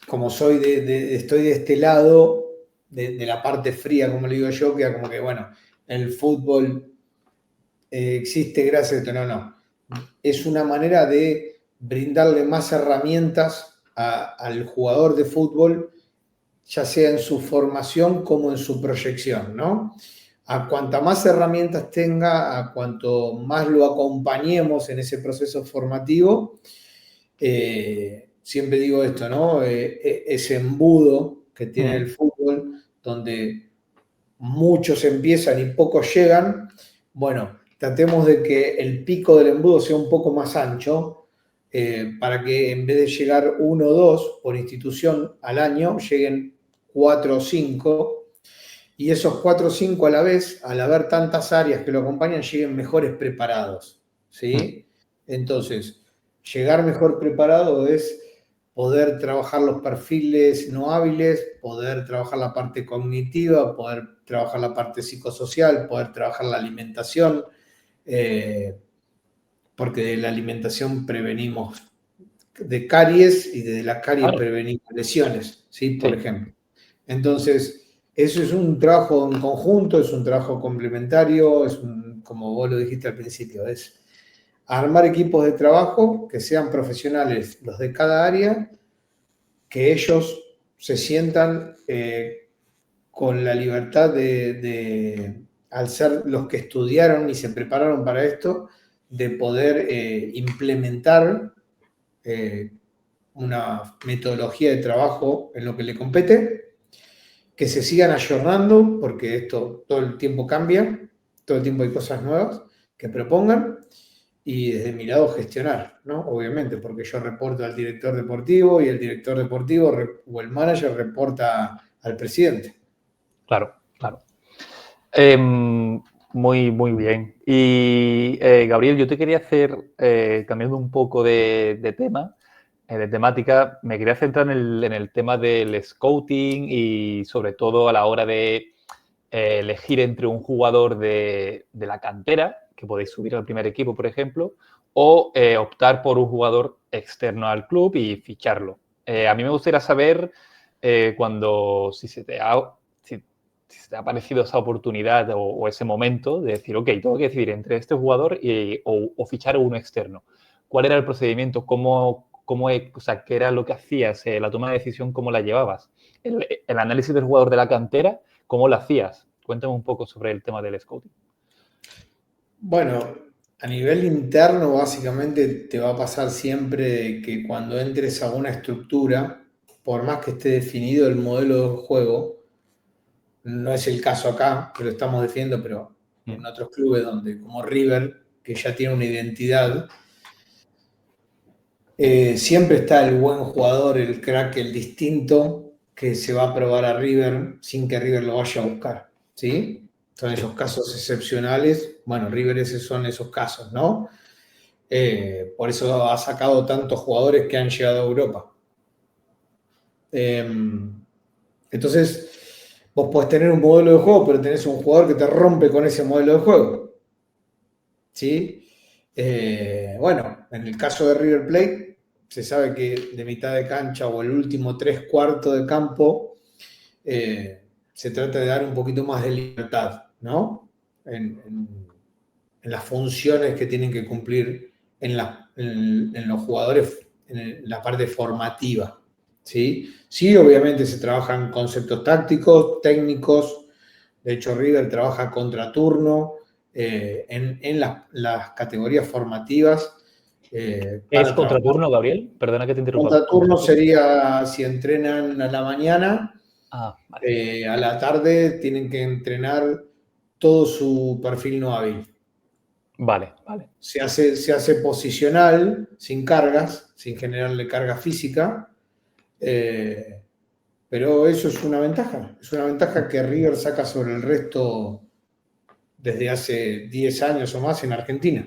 como soy estoy de este lado, de la parte fría, como le digo yo, queda como que, bueno, el fútbol existe gracias a esto. No, no. Es una manera de brindarle más herramientas al jugador de fútbol, ya sea en su formación como en su proyección, ¿no? A cuanta más herramientas tenga, a cuanto más lo acompañemos en ese proceso formativo, siempre digo esto, ¿no? Ese embudo que tiene el fútbol, donde muchos empiezan y pocos llegan, bueno, tratemos de que el pico del embudo sea un poco más ancho, para que en vez de llegar uno o dos por institución al año, lleguen cuatro o cinco, y esos cuatro o cinco a la vez, al haber tantas áreas que lo acompañan, lleguen mejores preparados, ¿sí? Entonces, llegar mejor preparado es poder trabajar los perfiles no hábiles, poder trabajar la parte cognitiva, poder trabajar la parte psicosocial, poder trabajar la alimentación, eh, porque de la alimentación prevenimos de caries y de las caries claro, prevenimos lesiones, ¿sí? Por sí. ejemplo. Entonces, eso es un trabajo en conjunto, es un trabajo complementario, como vos lo dijiste al principio, es armar equipos de trabajo que sean profesionales los de cada área, que ellos se sientan con la libertad al ser los que estudiaron y se prepararon para esto, de poder implementar eh, una metodología de trabajo en lo que le compete, que se sigan ayornando, porque esto todo el tiempo cambia, todo el tiempo hay cosas nuevas que propongan, y desde mi lado gestionar, ¿no? Obviamente, porque yo reporto al director deportivo y el director deportivo o el manager reporta al presidente. Claro, claro. Muy, muy bien. Y Gabriel, yo te quería hacer, cambiando un poco de tema, de temática, me quería centrar en el tema del scouting y sobre todo a la hora de elegir entre un jugador de la cantera, que podéis subir al primer equipo, por ejemplo, o optar por un jugador externo al club y ficharlo. A mí me gustaría saber cuando, si se te ha parecido esa oportunidad o ese momento de decir, ok, tengo que decidir entre este jugador o fichar uno externo. ¿Cuál era el procedimiento? O sea, ¿qué era lo que hacías? La toma de decisión, ¿cómo la llevabas? El análisis del jugador de la cantera, ¿cómo lo hacías? Cuéntame un poco sobre el tema del scouting. Bueno, a nivel interno, básicamente te va a pasar siempre que cuando entres a una estructura, por más que esté definido el modelo de juego, no es el caso acá, que lo estamos definiendo, pero en otros clubes donde, como River, que ya tiene una identidad, siempre está el buen jugador, el crack, el distinto, que se va a probar a River sin que River lo vaya a buscar, ¿sí? Son esos casos excepcionales. Bueno, River esos son esos casos, ¿no? Por eso ha sacado tantos jugadores que han llegado a Europa. Entonces, vos podés tener un modelo de juego, pero tenés un jugador que te rompe con ese modelo de juego, ¿sí? Bueno, en el caso de River Plate, se sabe que de mitad de cancha o el último tres cuartos de campo se trata de dar un poquito más de libertad, ¿no? En las funciones que tienen que cumplir en los jugadores, en la parte formativa, ¿sí? Sí, obviamente se trabajan conceptos tácticos, técnicos. De hecho, River trabaja contraturno en las categorías formativas. ¿Es Para trabajar contraturno, Gabriel? Perdona que te interrumpa. contraturno ¿Contraturno? sería si entrenan a la mañana, Ah, vale. a la tarde tienen que entrenar todo su perfil no hábil. Vale, vale. Se hace posicional, sin cargas, sin generarle carga física, eh, pero eso es una ventaja que River saca sobre el resto desde hace 10 años o más en Argentina,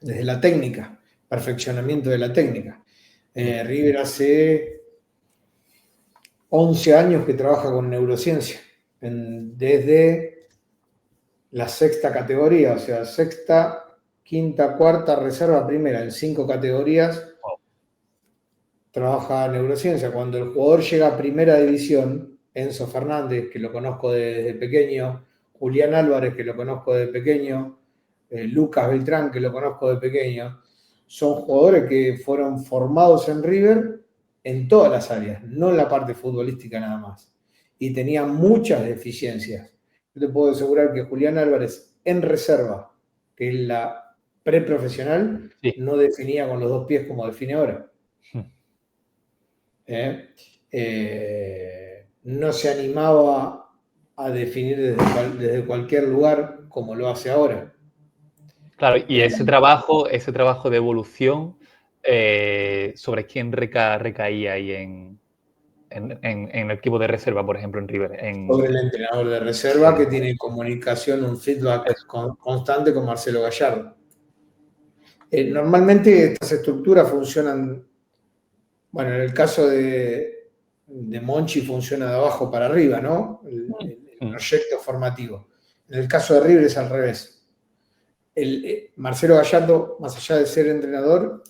desde la técnica, perfeccionamiento de la técnica. River hace 11 años que trabaja con neurociencia, desde la sexta categoría, o sea, sexta, quinta, cuarta, reserva, primera, en 5 categorías Wow. trabaja neurociencia. Cuando el jugador llega a primera división, Enzo Fernández, que lo conozco desde pequeño, Julián Álvarez, que lo conozco desde pequeño, Lucas Beltrán, que lo conozco de pequeño, son jugadores que fueron formados en River en todas las áreas, no en la parte futbolística nada más. Y tenían muchas deficiencias. Yo te puedo asegurar que Julián Álvarez en reserva, que es la preprofesional, Sí. no definía con los dos pies como define ahora. No se animaba a definir desde cualquier lugar como lo hace ahora. Claro, y Eh, ese trabajo de evolución, ¿sobre quién recaía ahí en el equipo de reserva, por ejemplo, en River? Sobre el entrenador de reserva que Eh, tiene comunicación, un feedback eso. constante con Marcelo Gallardo. Normalmente estas estructuras funcionan, bueno, en el caso de Monchi funciona de abajo para arriba, ¿no? El Mm. proyecto formativo. En el caso de River es al revés. Marcelo Gallardo, más allá de ser entrenador,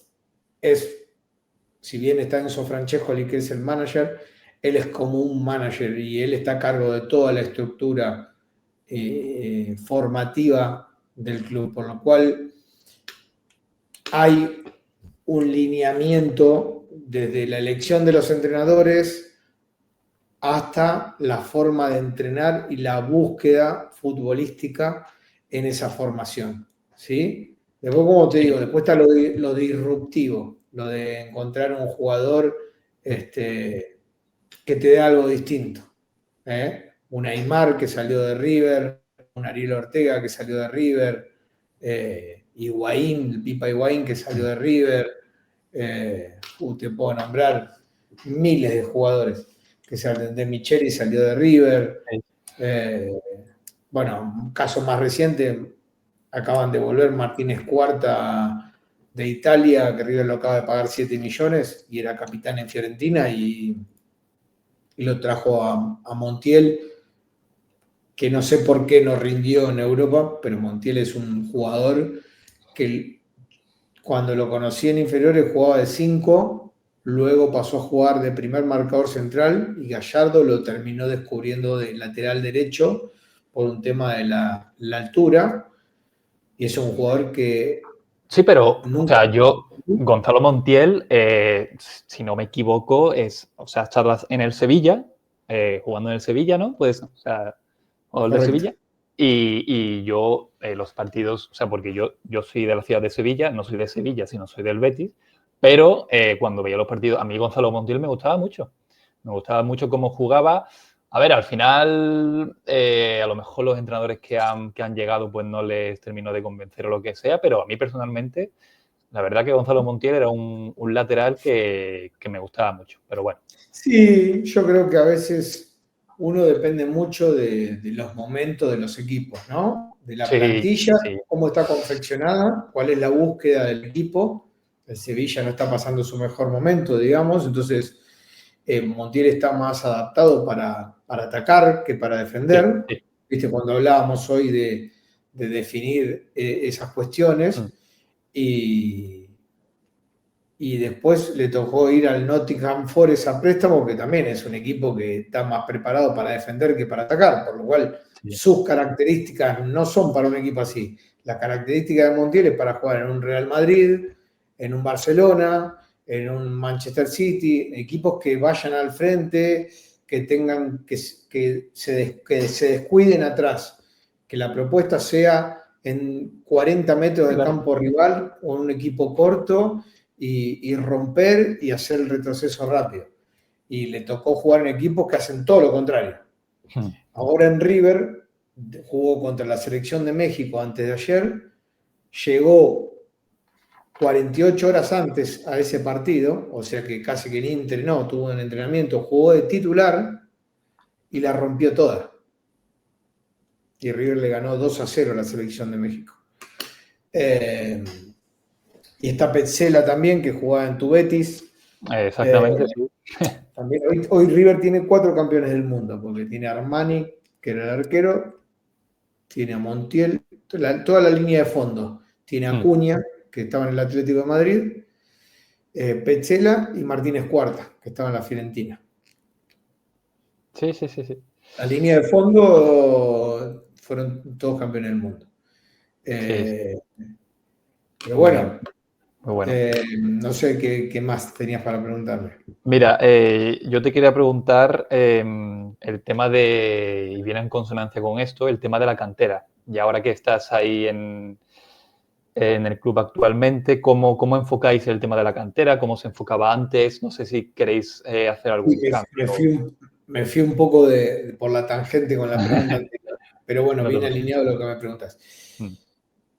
si bien está Enzo Francescoli, que es el manager, él es como un manager y él está a cargo de toda la estructura formativa del club, por lo cual hay un lineamiento desde la elección de los entrenadores hasta la forma de entrenar y la búsqueda futbolística en esa formación, ¿sí? Después, como te digo, después está lo disruptivo, lo de encontrar un jugador que te dé algo distinto. Un Aymar que salió de River, un Ariel Ortega que salió de River, Higuaín, el Pipa Higuaín que salió de River, te puedo nombrar miles de jugadores que salen de Micheli, salió de River. Bueno, un caso más reciente, acaban de volver Martínez Cuarta de Italia, que River lo acaba de pagar 7 millones y era capitán en Fiorentina y lo trajo a Montiel, que no sé por qué no rindió en Europa, pero Montiel es un jugador que cuando lo conocí en inferiores jugaba de 5, luego pasó a jugar de primer marcador central y Gallardo lo terminó descubriendo de lateral derecho por un tema de la altura. Y es un jugador que Sí, pero, o nunca... sea, Gonzalo Montiel, si no me equivoco, está en el Sevilla, jugando en el Sevilla, ¿no? Pues, o sea, jugador de Correcto. Sevilla. Y yo, los partidos, o sea, porque yo soy de la ciudad de Sevilla, no soy de Sevilla, sino soy del Betis, pero cuando veía los partidos, a mí Gonzalo Montiel me gustaba mucho. Me gustaba mucho cómo jugaba. A ver, al final, a lo mejor los entrenadores que han llegado pues no les terminó de convencer o lo que sea, pero a mí personalmente, la verdad que Gonzalo Montiel era un lateral que me gustaba mucho, pero bueno. Sí, yo creo que a veces uno depende mucho de los momentos de los equipos, ¿no? De la Sí, plantilla, sí, cómo está confeccionada, cuál es la búsqueda del equipo. El Sevilla no está pasando su mejor momento, digamos, entonces Montiel está más adaptado para atacar que para sí, defender. sí. ¿Viste? Cuando hablábamos hoy de definir esas cuestiones Mm, y después le tocó ir al Nottingham Forest a préstamo, que también es un equipo que está más preparado para defender que para atacar, por lo cual sí. sus características no son para un equipo así. La característica de Montiel es para jugar en un Real Madrid, en un Barcelona, en un Manchester City, equipos que vayan al frente, que tengan que se descuiden atrás, que la propuesta sea en 40 metros Sí, del claro. campo rival o un equipo corto y romper y hacer el retroceso rápido. Y le tocó jugar en equipos que hacen todo lo contrario. Mm, Ahora en River jugó contra la selección de México antes de ayer, llegó 48 horas antes a ese partido, o sea que casi que ni entrenó, tuvo un entrenamiento, jugó de titular y la rompió toda. Y River le ganó 2-0 a la selección de México. Eh, y está Petzela también, que jugaba en tu Betis. exactamente, sí. También hoy River tiene 4 campeones del mundo, porque tiene a Armani, que era el arquero, tiene a Montiel, toda la línea de fondo. Tiene a Mm, Acuña, que estaba en el Atlético de Madrid, Petzela y Martínez Cuarta, que estaba en la Fiorentina. sí, sí, sí, sí. La línea de fondo fueron todos campeones del mundo. Sí, sí. Eh, pero Muy bien, bueno, muy bueno. no sé qué más tenías para preguntarme. Mira, yo te quería preguntar el tema y viene en consonancia con esto, el tema de la cantera. Y ahora que estás ahí en el club actualmente, ¿cómo enfocáis el tema de la cantera? ¿Cómo se enfocaba antes? No sé si queréis hacer Sí, algún me fui un poco por la tangente con la pregunta anterior, pero bueno, No te viene preocupes. alineado a lo que me preguntas. Mm,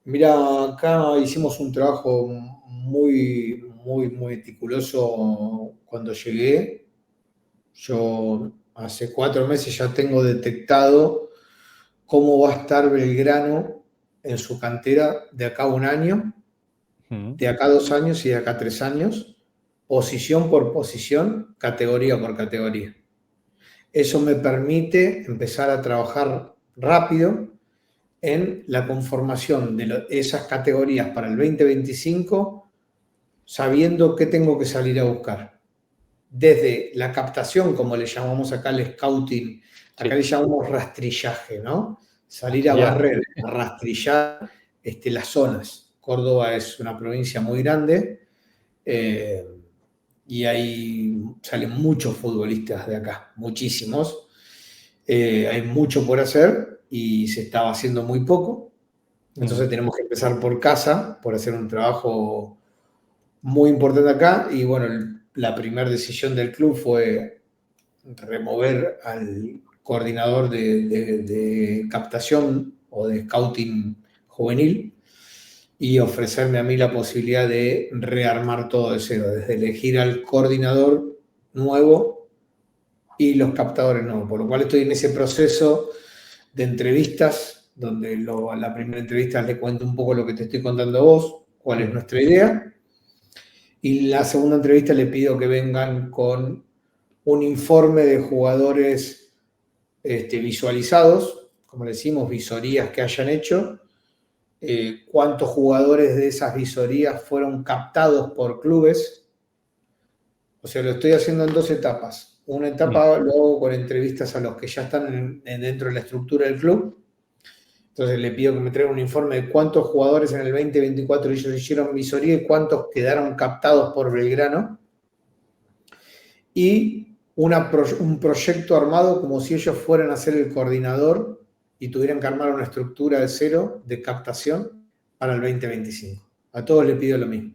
Mira, acá hicimos un trabajo muy meticuloso cuando llegué. Yo hace 4 meses ya tengo detectado cómo va a estar Belgrano en su cantera de acá a 1 año, mm, de acá a 2 años y de acá a 3 años, posición por posición, categoría por categoría. Eso me permite empezar a trabajar rápido en la conformación de esas categorías para el 2025, sabiendo qué tengo que salir a buscar. Desde la captación, como le llamamos acá el scouting, acá sí, le llamamos rastrillaje, ¿no? Salir a ya. barrer, a rastrillar las zonas. Córdoba es una provincia muy grande eh, y ahí salen muchos futbolistas de acá, muchísimos. Hay mucho por hacer y se estaba haciendo muy poco. Mm, Entonces tenemos que empezar por casa, por hacer un trabajo muy importante acá. Y bueno, la primera decisión del club fue remover al coordinador de captación o de scouting juvenil y ofrecerme a mí la posibilidad de rearmar todo de cero, desde elegir al coordinador nuevo y los captadores nuevos, por lo cual estoy en ese proceso de entrevistas, donde la primera entrevista le cuento un poco lo que te estoy contando a vos, cuál es nuestra idea, y la segunda entrevista le pido que vengan con un informe de jugadores visualizados, como le decimos, visorías que hayan hecho, cuántos jugadores de esas visorías fueron captados por clubes. O sea, lo estoy haciendo en dos etapas. Una etapa lo hago con entrevistas a los que ya están dentro de la estructura del club. Entonces le pido que me traigan un informe de cuántos jugadores en el 2024 ellos hicieron visoría y cuántos quedaron captados por Belgrano. Y un proyecto armado como si ellos fueran a ser el coordinador y tuvieran que armar una estructura de cero de captación para el 2025. A todos les pido lo mismo.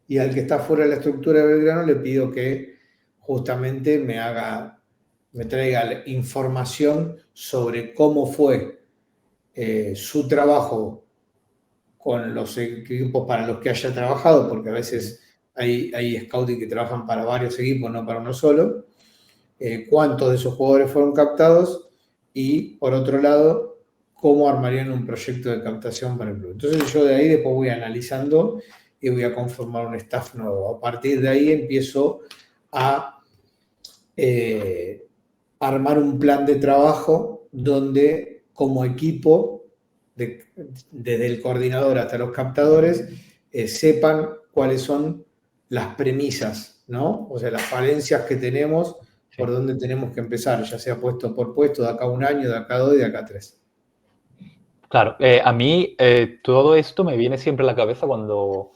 Y al que está fuera de la estructura de Belgrano le pido que justamente me traiga información sobre cómo fue su trabajo con los equipos para los que haya trabajado, porque a veces hay scouting que trabajan para varios equipos, no para uno solo, cuántos de esos jugadores fueron captados y, por otro lado, cómo armarían un proyecto de captación para el club. Entonces yo de ahí después voy analizando y voy a conformar un staff nuevo. A partir de ahí empiezo a armar un plan de trabajo donde como equipo, desde el coordinador hasta los captadores, sepan cuáles son las premisas, ¿no? O sea, las falencias que tenemos, por dónde tenemos que empezar, ya sea puesto por puesto, de acá a un año, de acá a 2 y de acá a 3. Claro, a mí todo esto me viene siempre a la cabeza cuando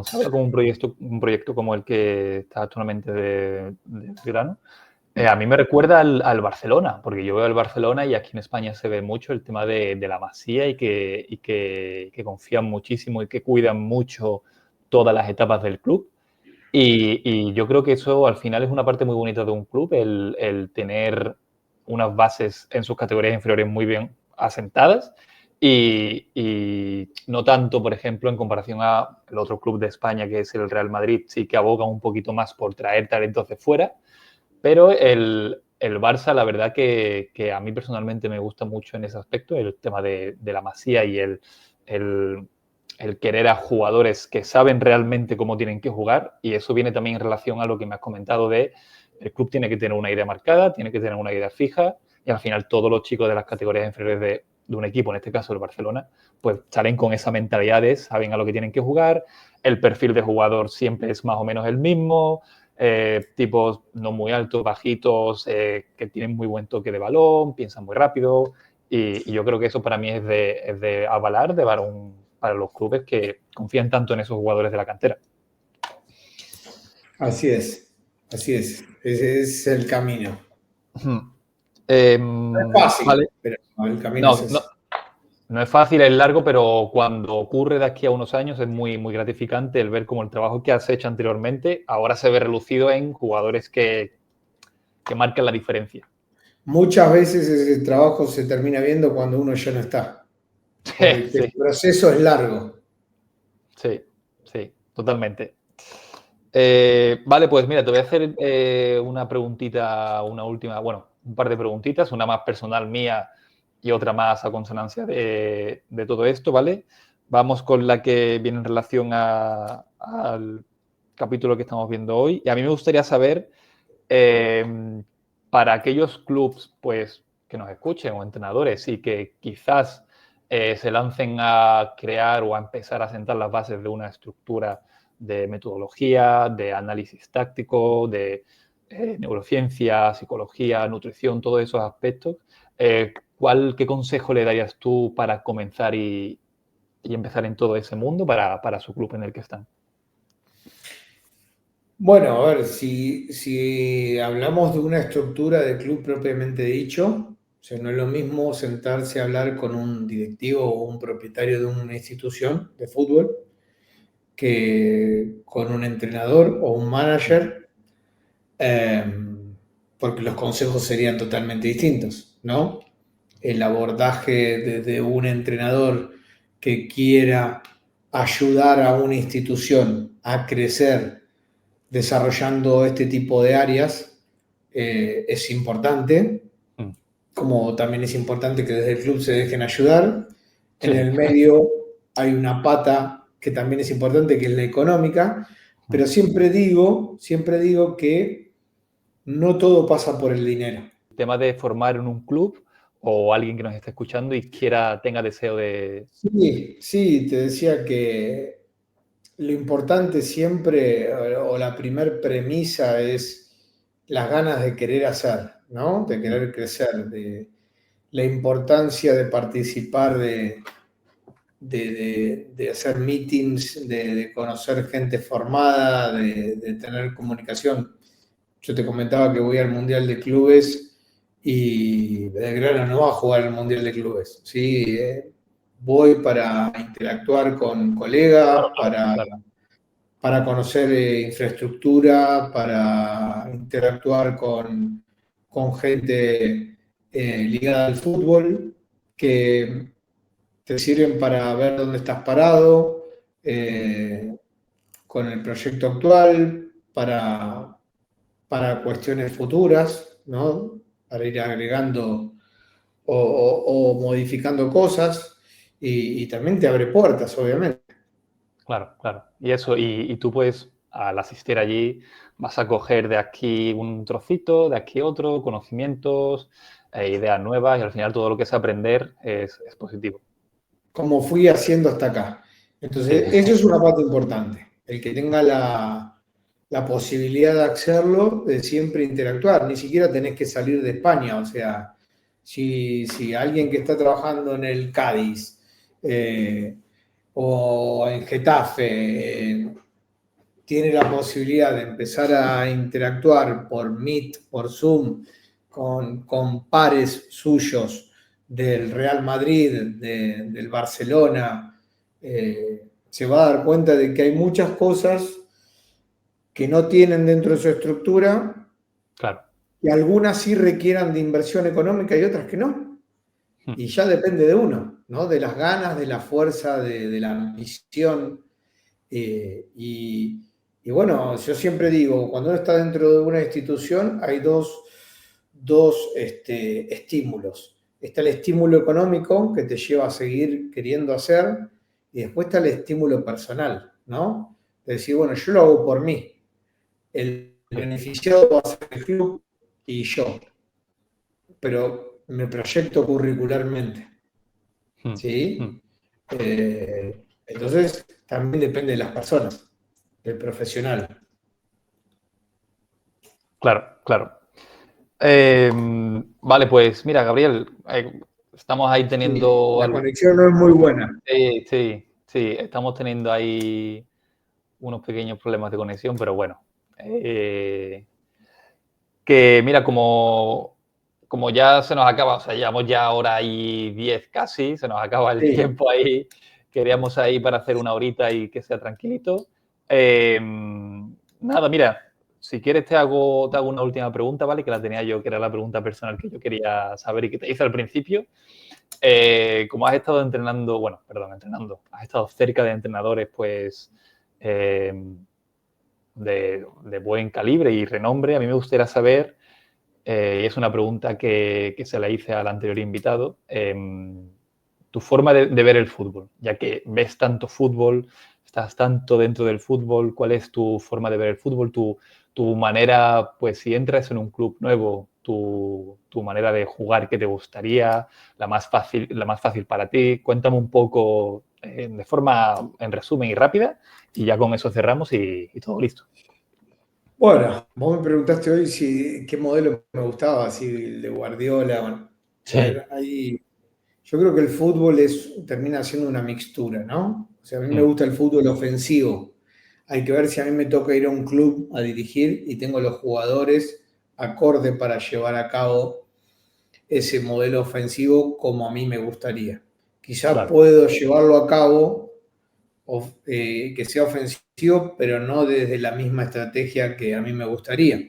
se habla con un proyecto como el que está actualmente de Grano. A mí me recuerda al Barcelona, porque yo veo al Barcelona y aquí en España se ve mucho el tema de la Masía y que confían muchísimo y que cuidan mucho todas las etapas del club. Y yo creo que eso al final es una parte muy bonita de un club, el tener unas bases en sus categorías inferiores muy bien asentadas y no tanto, por ejemplo, en comparación al otro club de España que es el Real Madrid, sí que aboga un poquito más por traer talentos de fuera, pero el Barça, la verdad que a mí personalmente me gusta mucho en ese aspecto, el tema de la Masía y el querer a jugadores que saben realmente cómo tienen que jugar, y eso viene también en relación a lo que me has comentado de el club tiene que tener una idea marcada, tiene que tener una idea fija, y al final todos los chicos de las categorías inferiores de un equipo, en este caso el Barcelona, pues salen con esa mentalidad de saben a lo que tienen que jugar, el perfil de jugador siempre es más o menos el mismo, tipos no muy altos, bajitos, que tienen muy buen toque de balón, piensan muy rápido, y yo creo que eso para mí es de avalar, para los clubes que confían tanto en esos jugadores de la cantera. Así es, ese es el camino. No es fácil, Vale. pero el camino es ese. No es fácil, es largo, pero cuando ocurre de aquí a unos años es muy, muy gratificante el ver cómo el trabajo que has hecho anteriormente ahora se ve relucido en jugadores que marcan la diferencia. Muchas veces ese trabajo se termina viendo cuando uno ya no está, porque Sí, el proceso es largo. sí, sí, totalmente. Vale, pues mira, te voy a hacer una preguntita, una última, bueno, un par de preguntitas, una más personal mía y otra más a consonancia de todo esto, ¿vale? Vamos con la que viene en relación al capítulo que estamos viendo hoy. Y a mí me gustaría saber, para aquellos clubs pues, que nos escuchen o entrenadores y que quizás se lancen a crear o a empezar a sentar las bases de una estructura de metodología, de análisis táctico, de neurociencia, psicología, nutrición, todos esos aspectos, ¿qué consejo le darías tú para comenzar y empezar en todo ese mundo para su club en el que están? Bueno, a ver, si hablamos de una estructura de club propiamente dicho, o sea, no es lo mismo sentarse a hablar con un directivo o un propietario de una institución de fútbol que con un entrenador o un manager, eh, porque los consejos serían totalmente distintos, ¿no? El abordaje de un entrenador que quiera ayudar a una institución a crecer desarrollando este tipo de áreas es importante, Mm. como también es importante que desde el club se dejen ayudar. En Sí. el medio hay una pata que también es importante, que es la económica, Mm. pero siempre digo que no todo pasa por el dinero. Tema de formar en un club o alguien que nos esté escuchando y tenga deseo de... Sí, sí, te decía que lo importante siempre, o la primer premisa es las ganas de querer hacer, ¿no? De Mm. querer crecer, de la importancia de participar, de hacer meetings, de conocer gente formada, de tener comunicación. Yo te comentaba que voy al Mundial de Clubes y Belgrano no va a jugar al Mundial de Clubes, ¿sí? Voy para interactuar con Claro, colegas, claro, claro. para conocer infraestructura, para interactuar con gente ligada al fútbol, que te sirven para ver dónde estás parado, Mm. con el proyecto actual, para cuestiones futuras, ¿no? Para ir agregando o modificando cosas y también te abre puertas, obviamente. Claro, claro. Y eso, y tú pues al asistir allí vas a coger de aquí un trocito, de aquí otro, conocimientos, ideas nuevas y al final todo lo que es aprender es positivo. Como fui haciendo hasta acá. Sí, Entonces, eso es una parte importante, el que tenga la posibilidad de hacerlo, de siempre interactuar. Ni siquiera tenés que salir de España, o sea, si alguien que está trabajando en el Cádiz o en Getafe tiene la posibilidad de empezar a interactuar por Meet, por Zoom, con pares suyos del Real Madrid, del Barcelona, se va a dar cuenta de que hay muchas cosas que no tienen dentro de su estructura claro. y algunas sí requieran de inversión económica y otras que no. Mm. Y ya depende de uno, ¿no? De las ganas, de la fuerza, de la ambición. Y bueno, yo siempre digo, cuando uno está dentro de una institución hay dos estímulos. Está el estímulo económico que te lleva a seguir queriendo hacer y después está el estímulo personal, ¿no? De decir, bueno, yo lo hago por mí. El Sí. beneficiado va a ser el club y yo, pero me proyecto curricularmente, Mm. Mm. ¿sí? Entonces, también depende de las personas, del profesional. Claro, claro. Vale, pues mira, Gabriel, estamos ahí Sí, teniendo la algo. conexión no es muy buena. Sí, sí, sí, estamos teniendo ahí unos pequeños problemas de conexión, pero bueno. eh, que mira, como ya se nos acaba, o sea, llevamos ya hora y 10 casi, se nos acaba el Sí, tiempo ahí, queríamos ahí para hacer una horita y que sea tranquilito. Nada, mira, si quieres te hago una última pregunta, ¿vale? Que la tenía yo, que era la pregunta personal que yo quería saber y que te hice al principio. Como has estado entrenando, bueno, perdón, entrenando, has estado cerca de entrenadores, pues, eh, de buen calibre y renombre, a mí me gustaría saber, y es una pregunta que se la hice al anterior invitado, tu forma de ver el fútbol, ya que ves tanto fútbol, estás tanto dentro del fútbol, ¿cuál es tu forma de ver el fútbol? Tu manera, pues si entras en un club nuevo, tu manera de jugar que te gustaría, la más fácil para ti. Cuéntame un poco de forma, en resumen y rápida, y ya con eso cerramos y todo listo. bueno, vos me preguntaste hoy qué modelo me gustaba, si el de Guardiola. Bueno, a Sí. ver, yo creo que el fútbol termina siendo una mixtura, ¿no? O sea, a mí me Mm. gusta el fútbol ofensivo. Hay que ver si a mí me toca ir a un club a dirigir y tengo los jugadores acorde para llevar a cabo ese modelo ofensivo como a mí me gustaría. Quizá Claro. puedo llevarlo a cabo que sea ofensivo, pero no desde la misma estrategia que a mí me gustaría.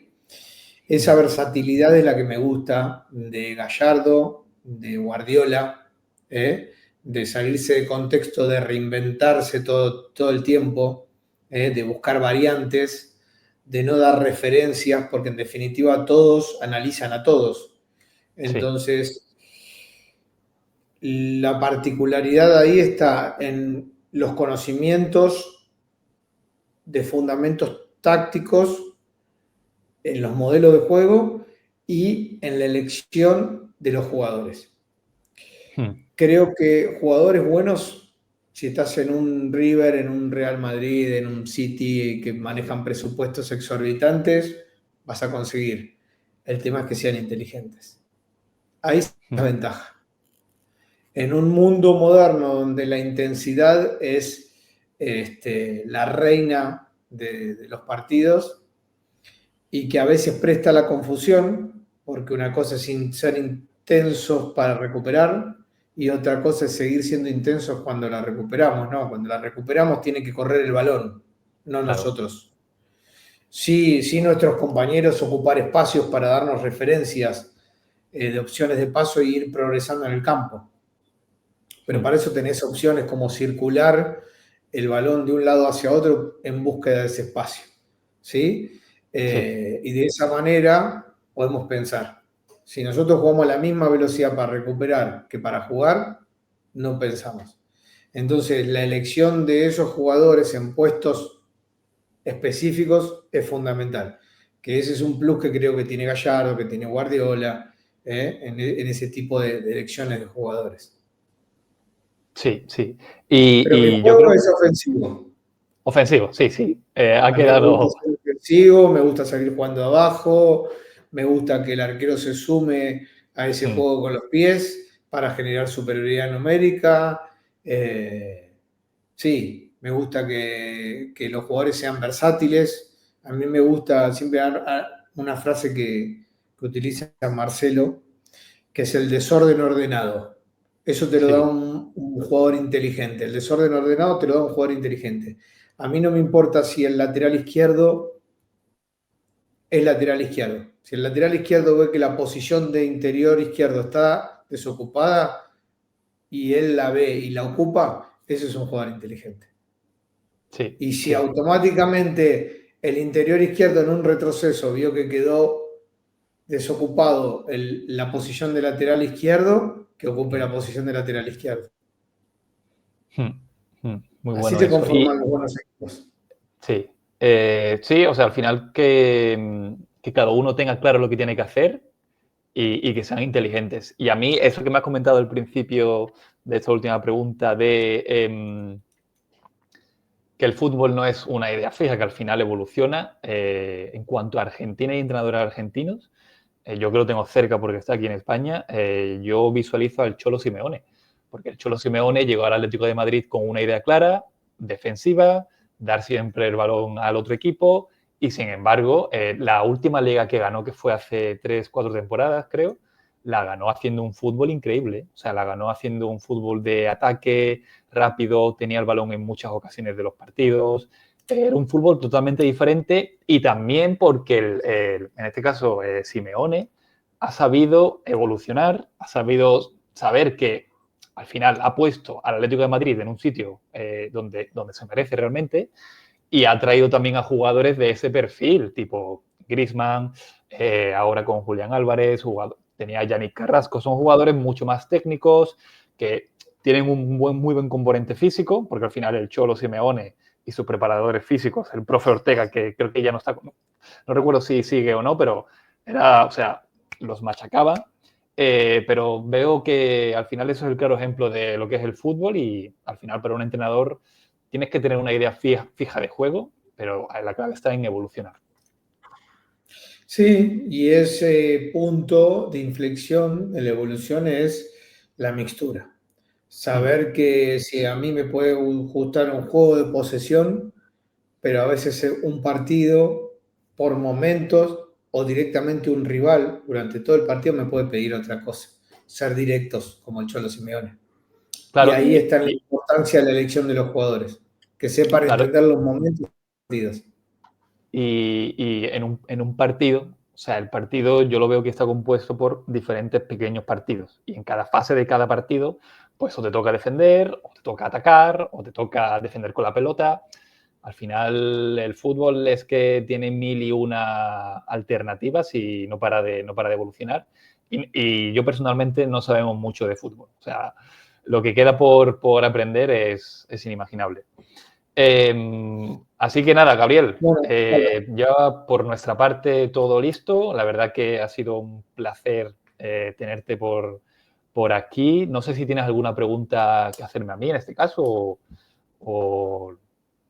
Esa Mm. versatilidad es la que me gusta de Gallardo, de Guardiola, ¿eh? de salirse de contexto, de reinventarse todo el tiempo, de buscar variantes, de no dar referencias, porque en definitiva todos analizan a todos. Sí. Entonces, la particularidad ahí está en los conocimientos de fundamentos tácticos, en los modelos de juego y en la elección de los jugadores. Hmm. Creo que jugadores buenos, si estás en un River, en un Real Madrid, en un City que manejan presupuestos exorbitantes, vas a conseguir. El tema es que sean inteligentes. Ahí está la Hmm. ventaja. En un mundo moderno donde la intensidad es la reina de los partidos y que a veces presta la confusión, porque una cosa es ser intensos para recuperar y otra cosa es seguir siendo intensos cuando la recuperamos, ¿no? Cuando la recuperamos tiene que correr el balón, no Claro. nosotros. Sí, sí nuestros compañeros ocupar espacios para darnos referencias de opciones de paso e ir progresando en el campo. Pero Hmm. para eso tenés opciones como circular el balón de un lado hacia otro en búsqueda de ese espacio. ¿Sí? Sí. Y de esa manera podemos pensar. Si nosotros jugamos a la misma velocidad para recuperar que para jugar, no pensamos. Entonces, la elección de esos jugadores en puestos específicos es fundamental. Que ese es un plus que creo que tiene Gallardo, que tiene Guardiola, en ese tipo de elecciones de jugadores. Sí, sí. Pero mi Y yo juego creo, es ofensivo. ofensivo, sí, sí. Ha A mí me gusta quedado, ser ofensivo, me gusta salir jugando abajo, me gusta que el arquero se sume a ese hmm, juego con los pies para generar superioridad numérica. Eh, sí, me gusta que los jugadores sean versátiles. A mí me gusta siempre una frase que utiliza Marcelo, que es el desorden ordenado. Eso te lo da sí. un jugador inteligente. El desorden ordenado te lo da un jugador inteligente. A mí no me importa si el lateral izquierdo es lateral izquierdo. Si el lateral izquierdo ve que la posición de interior izquierdo está desocupada y él la ve y la ocupa, ese es un jugador inteligente. Sí, Y si sí. automáticamente el interior izquierdo en un retroceso vio que quedó desocupado la posición de lateral izquierdo, que ocupe Hmm, la posición de lateral izquierdo. hmm, muy Así bueno se eso. conforman los buenos equipos. Sí, sí, o sea, al final que cada uno tenga claro lo que tiene que hacer y que sean inteligentes. Y a mí, eso que me has comentado al principio de esta última pregunta de que el fútbol no es una idea fija, que al final evoluciona. En cuanto a Argentina y entrenadores argentinos, yo que lo tengo cerca porque está aquí en España, yo visualizo al Cholo Simeone, porque el Cholo Simeone llegó al Atlético de Madrid con una idea clara, defensiva, dar siempre el balón al otro equipo, y sin embargo, la última liga que ganó, que fue hace 3, 4 temporadas, creo, la ganó haciendo un fútbol increíble. O sea, la ganó haciendo un fútbol de ataque rápido, tenía el balón en muchas ocasiones de los partidos. Era un fútbol totalmente diferente y también porque, en este caso, Simeone ha sabido evolucionar, ha sabido saber que al final ha puesto al Atlético de Madrid en un sitio donde se merece realmente y ha traído también a jugadores de ese perfil, tipo Griezmann, ahora con Julián Álvarez, tenía a Yannick Carrasco, son jugadores mucho más técnicos que tienen un muy buen componente físico, porque al final el Cholo Simeone y sus preparadores físicos, el profe Ortega, que creo que ya no está, no recuerdo si sigue o no, pero era, o sea, los machacaba. Pero veo que al final eso es el claro ejemplo de lo que es el fútbol y al final para un entrenador tienes que tener una idea fija de juego, pero la clave está en evolucionar. Sí, y ese punto de inflexión en la evolución es la mixtura. Hmm. Saber que si a mí me puede gustar un juego de posesión, pero a veces un partido por momentos o directamente un rival durante todo el partido me puede pedir otra cosa. Ser directos como el Cholo Simeone. Y Claro, ahí está la importancia de la elección de los jugadores, que sepan claro, entender los momentos de los partidos. y en un partido, o sea, el partido yo lo veo que está compuesto por diferentes pequeños partidos y en cada fase de cada partido pues o te toca defender, o te toca atacar, o te toca defender con la pelota. Al final el fútbol es que tiene mil y una alternativas y no para de evolucionar. Y yo personalmente no sabemos mucho de fútbol. O sea, lo que queda por aprender es inimaginable. Así que nada, Gabriel, Bueno, ya por nuestra parte todo listo. La verdad que ha sido un placer tenerte por aquí. No sé si tienes alguna pregunta que hacerme a mí en este caso o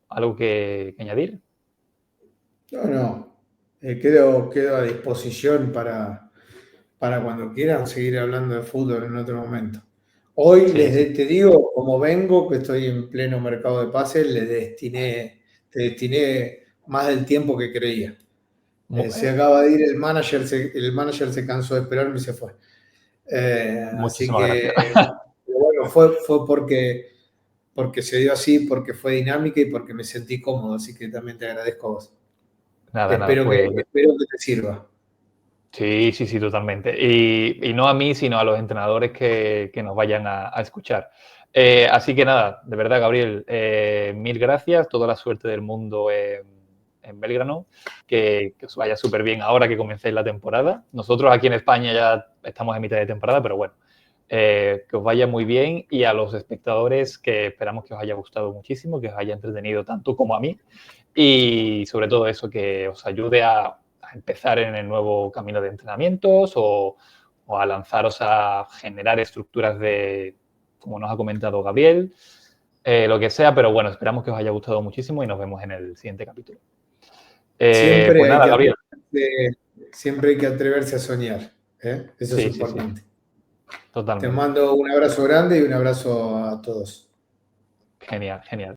algo que añadir. no. Quedo a disposición para cuando quieran seguir hablando de fútbol en otro momento. Hoy Sí, sí. te digo, como vengo, que estoy en pleno mercado de pases, te destiné más del tiempo que creía. Se acaba de ir el manager se cansó de esperarme y se fue. Así Muchísimas que, gracias. bueno, fue porque se dio así, porque fue dinámica y porque me sentí cómodo. Así que también te agradezco a vos. Nada, nada, pues Espero que te sirva. sí, sí, sí, totalmente. Y no a mí, sino a los entrenadores que nos vayan a escuchar. Así que nada, de verdad, Gabriel, mil gracias, toda la suerte del mundo en Belgrano, que os vaya súper bien ahora que comencéis la temporada. Nosotros aquí en España ya estamos en mitad de temporada, pero bueno, que os vaya muy bien y a los espectadores que esperamos que os haya gustado muchísimo, que os haya entretenido tanto como a mí y sobre todo eso, que os ayude a empezar en el nuevo camino de entrenamientos o a lanzaros a generar estructuras de, como nos ha comentado Gabriel, lo que sea, pero bueno, esperamos que os haya gustado muchísimo y nos vemos en el siguiente capítulo. Siempre Pues hay nada, que Gabriel. siempre hay que atreverse a soñar. ¿Eh? Eso es Sí, sí, sí, importante. Te totalmente. mando un abrazo grande y un abrazo a todos. Genial, genial.